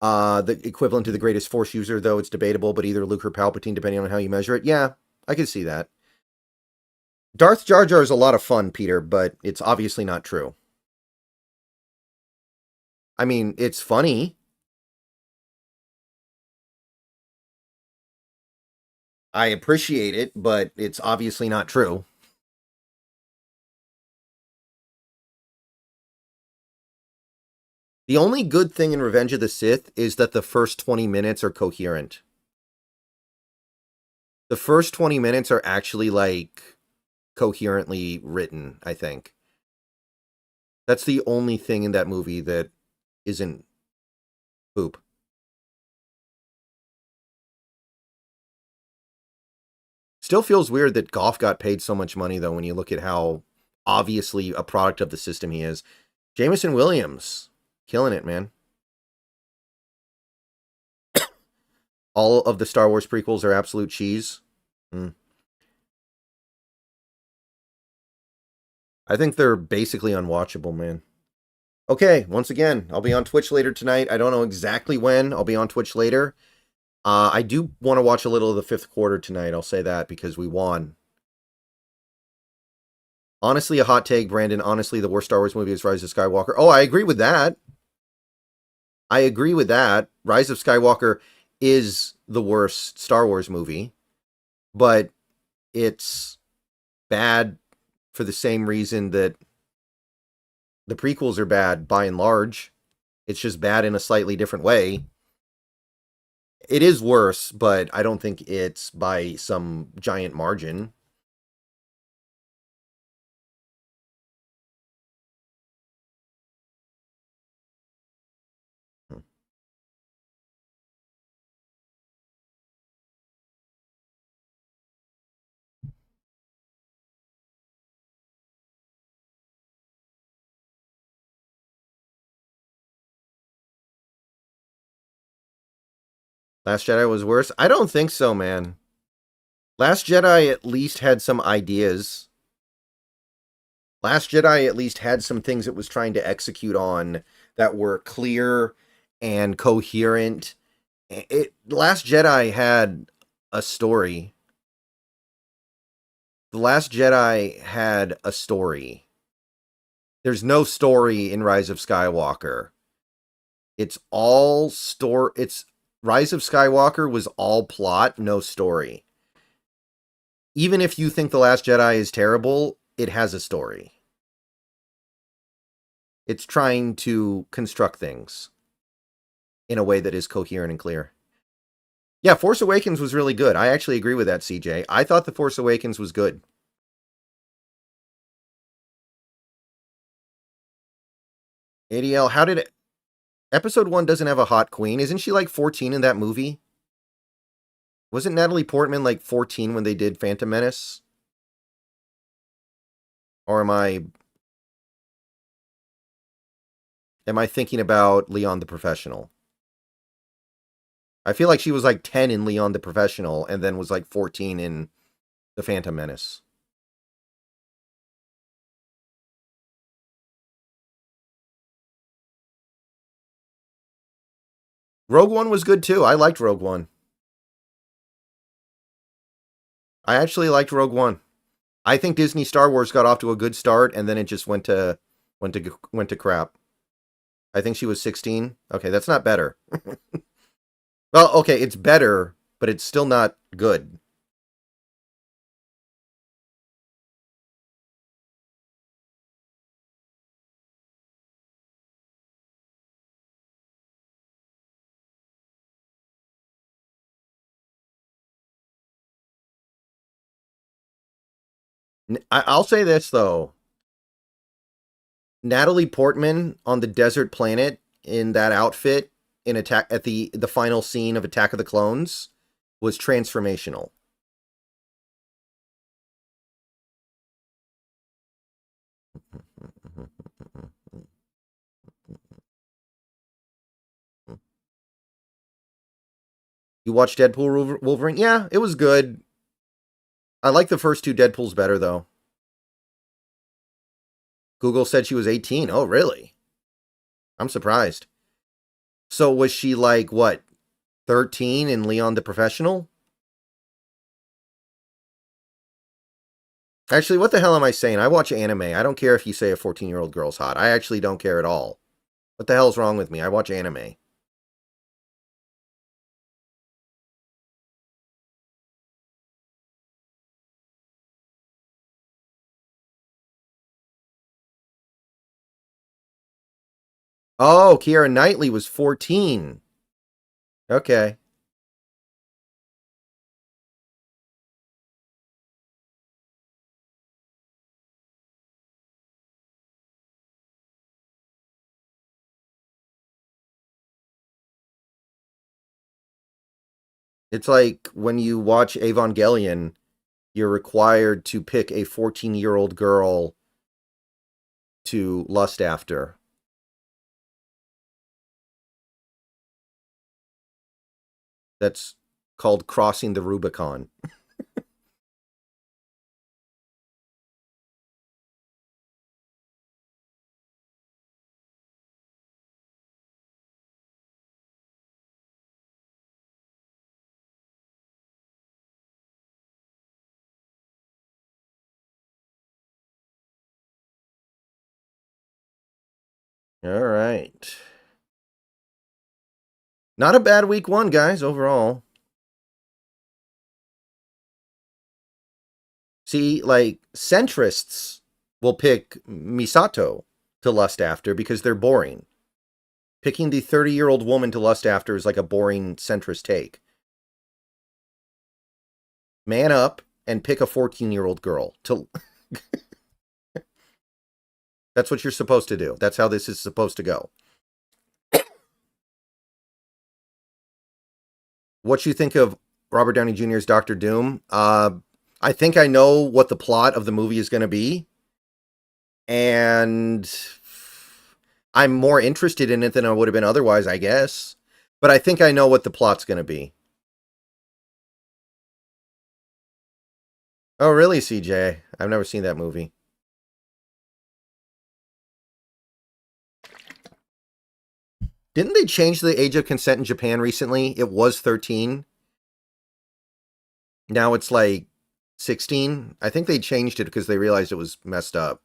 the equivalent to the greatest Force user, though it's debatable, but either Luke or Palpatine, depending on how you measure it. Yeah, I can see that. Darth Jar Jar is a lot of fun, Peter, but it's obviously not true. I mean, it's funny. I appreciate it, but it's obviously not true. The only good thing in Revenge of the Sith is that the first 20 minutes are coherent. The first 20 minutes are actually, like, coherently written, I think. That's the only thing in that movie that isn't poop. Still feels weird that Goff got paid so much money, though, when you look at how obviously a product of the system he is. Jameson Williams, killing it, man. All of the Star Wars prequels are absolute cheese. I think they're basically unwatchable, man. Okay, once again, I'll be on Twitch later tonight. I don't know exactly when. I'll be on Twitch later. I do want to watch a little of the 5th quarter tonight. I'll say that because we won. Honestly, a hot take, Brandon. Honestly, the worst Star Wars movie is Rise of Skywalker. Oh, I agree with that. I agree with that. Rise of Skywalker is the worst Star Wars movie, but it's bad for the same reason that the prequels are bad by and large. It's just bad in a slightly different way. It is worse, but I don't think it's by some giant margin. Last Jedi was worse? I don't think so, man. Last Jedi at least had some ideas. Last Jedi at least had some things it was trying to execute on that were clear and coherent. Last Jedi had a story. The Last Jedi had a story. There's no story in Rise of Skywalker. It's all story. It's Rise of Skywalker was all plot, no story. Even if you think The Last Jedi is terrible, it has a story. It's trying to construct things in a way that is coherent and clear. Yeah, Force Awakens was really good. I actually agree with that, CJ. I thought The Force Awakens was good. ADL, how did it... Episode 1 doesn't have a hot queen. Isn't she like 14 in that movie? Wasn't Natalie Portman like 14 when they did Phantom Menace? Or am I thinking about Leon the Professional? I feel like she was like 10 in Leon the Professional and then was like 14 in The Phantom Menace. Rogue One was good too. I liked Rogue One. I actually liked Rogue One. I think Disney Star Wars got off to a good start, and then it just went to crap. I think she was 16. Okay, that's not better. Well, okay, it's better, but it's still not good. I'll say this though. Natalie Portman on the desert planet in that outfit in Attack at the final scene of Attack of the Clones was transformational. You watched Deadpool Wolverine? Yeah, it was good. I like the first two Deadpools better though. Google said she was 18. Oh, really? I'm surprised. So was she like, what, 13 in Leon the Professional? Actually, what the hell am I saying? I watch anime. I don't care if you say a 14-year-old girl's hot. I actually don't care at all. What the hell's wrong with me? I watch anime. Oh, Keira Knightley was 14. Okay. It's like when you watch Evangelion, you're required to pick a 14-year-old girl to lust after. That's called crossing the Rubicon. All right. Not a bad week one, guys, overall. See, like, centrists will pick Misato to lust after because they're boring. Picking the 30-year-old woman to lust after is like a boring centrist take. Man up and pick a 14-year-old girl to... That's what you're supposed to do. That's how this is supposed to go. What you think of Robert Downey Jr.'s Doctor Doom? I think I know what the plot of the movie is going to be. And I'm more interested in it than I would have been otherwise, I guess. But I think I know what the plot's going to be. Oh, really, CJ? I've never seen that movie. Didn't they change the age of consent in Japan recently? It was 13. Now it's like 16. I think they changed it because they realized it was messed up.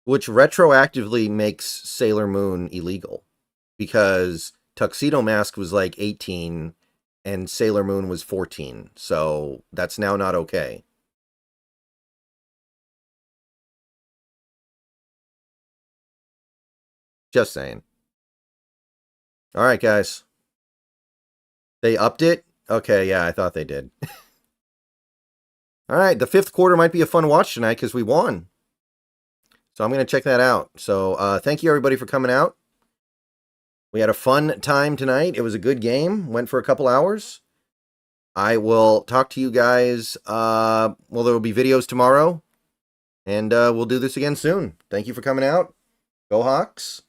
Which retroactively makes Sailor Moon illegal because Tuxedo Mask was like 18 and Sailor Moon was 14. So that's now not okay. Just saying. All right, guys. They upped it? Okay, yeah, I thought they did. All right, the fifth quarter might be a fun watch tonight because we won. So I'm going to check that out. So thank you, everybody, for coming out. We had a fun time tonight. It was a good game. Went for a couple hours. I will talk to you guys. Well, there will be videos tomorrow. And we'll do this again soon. Thank you for coming out. Go Hawks.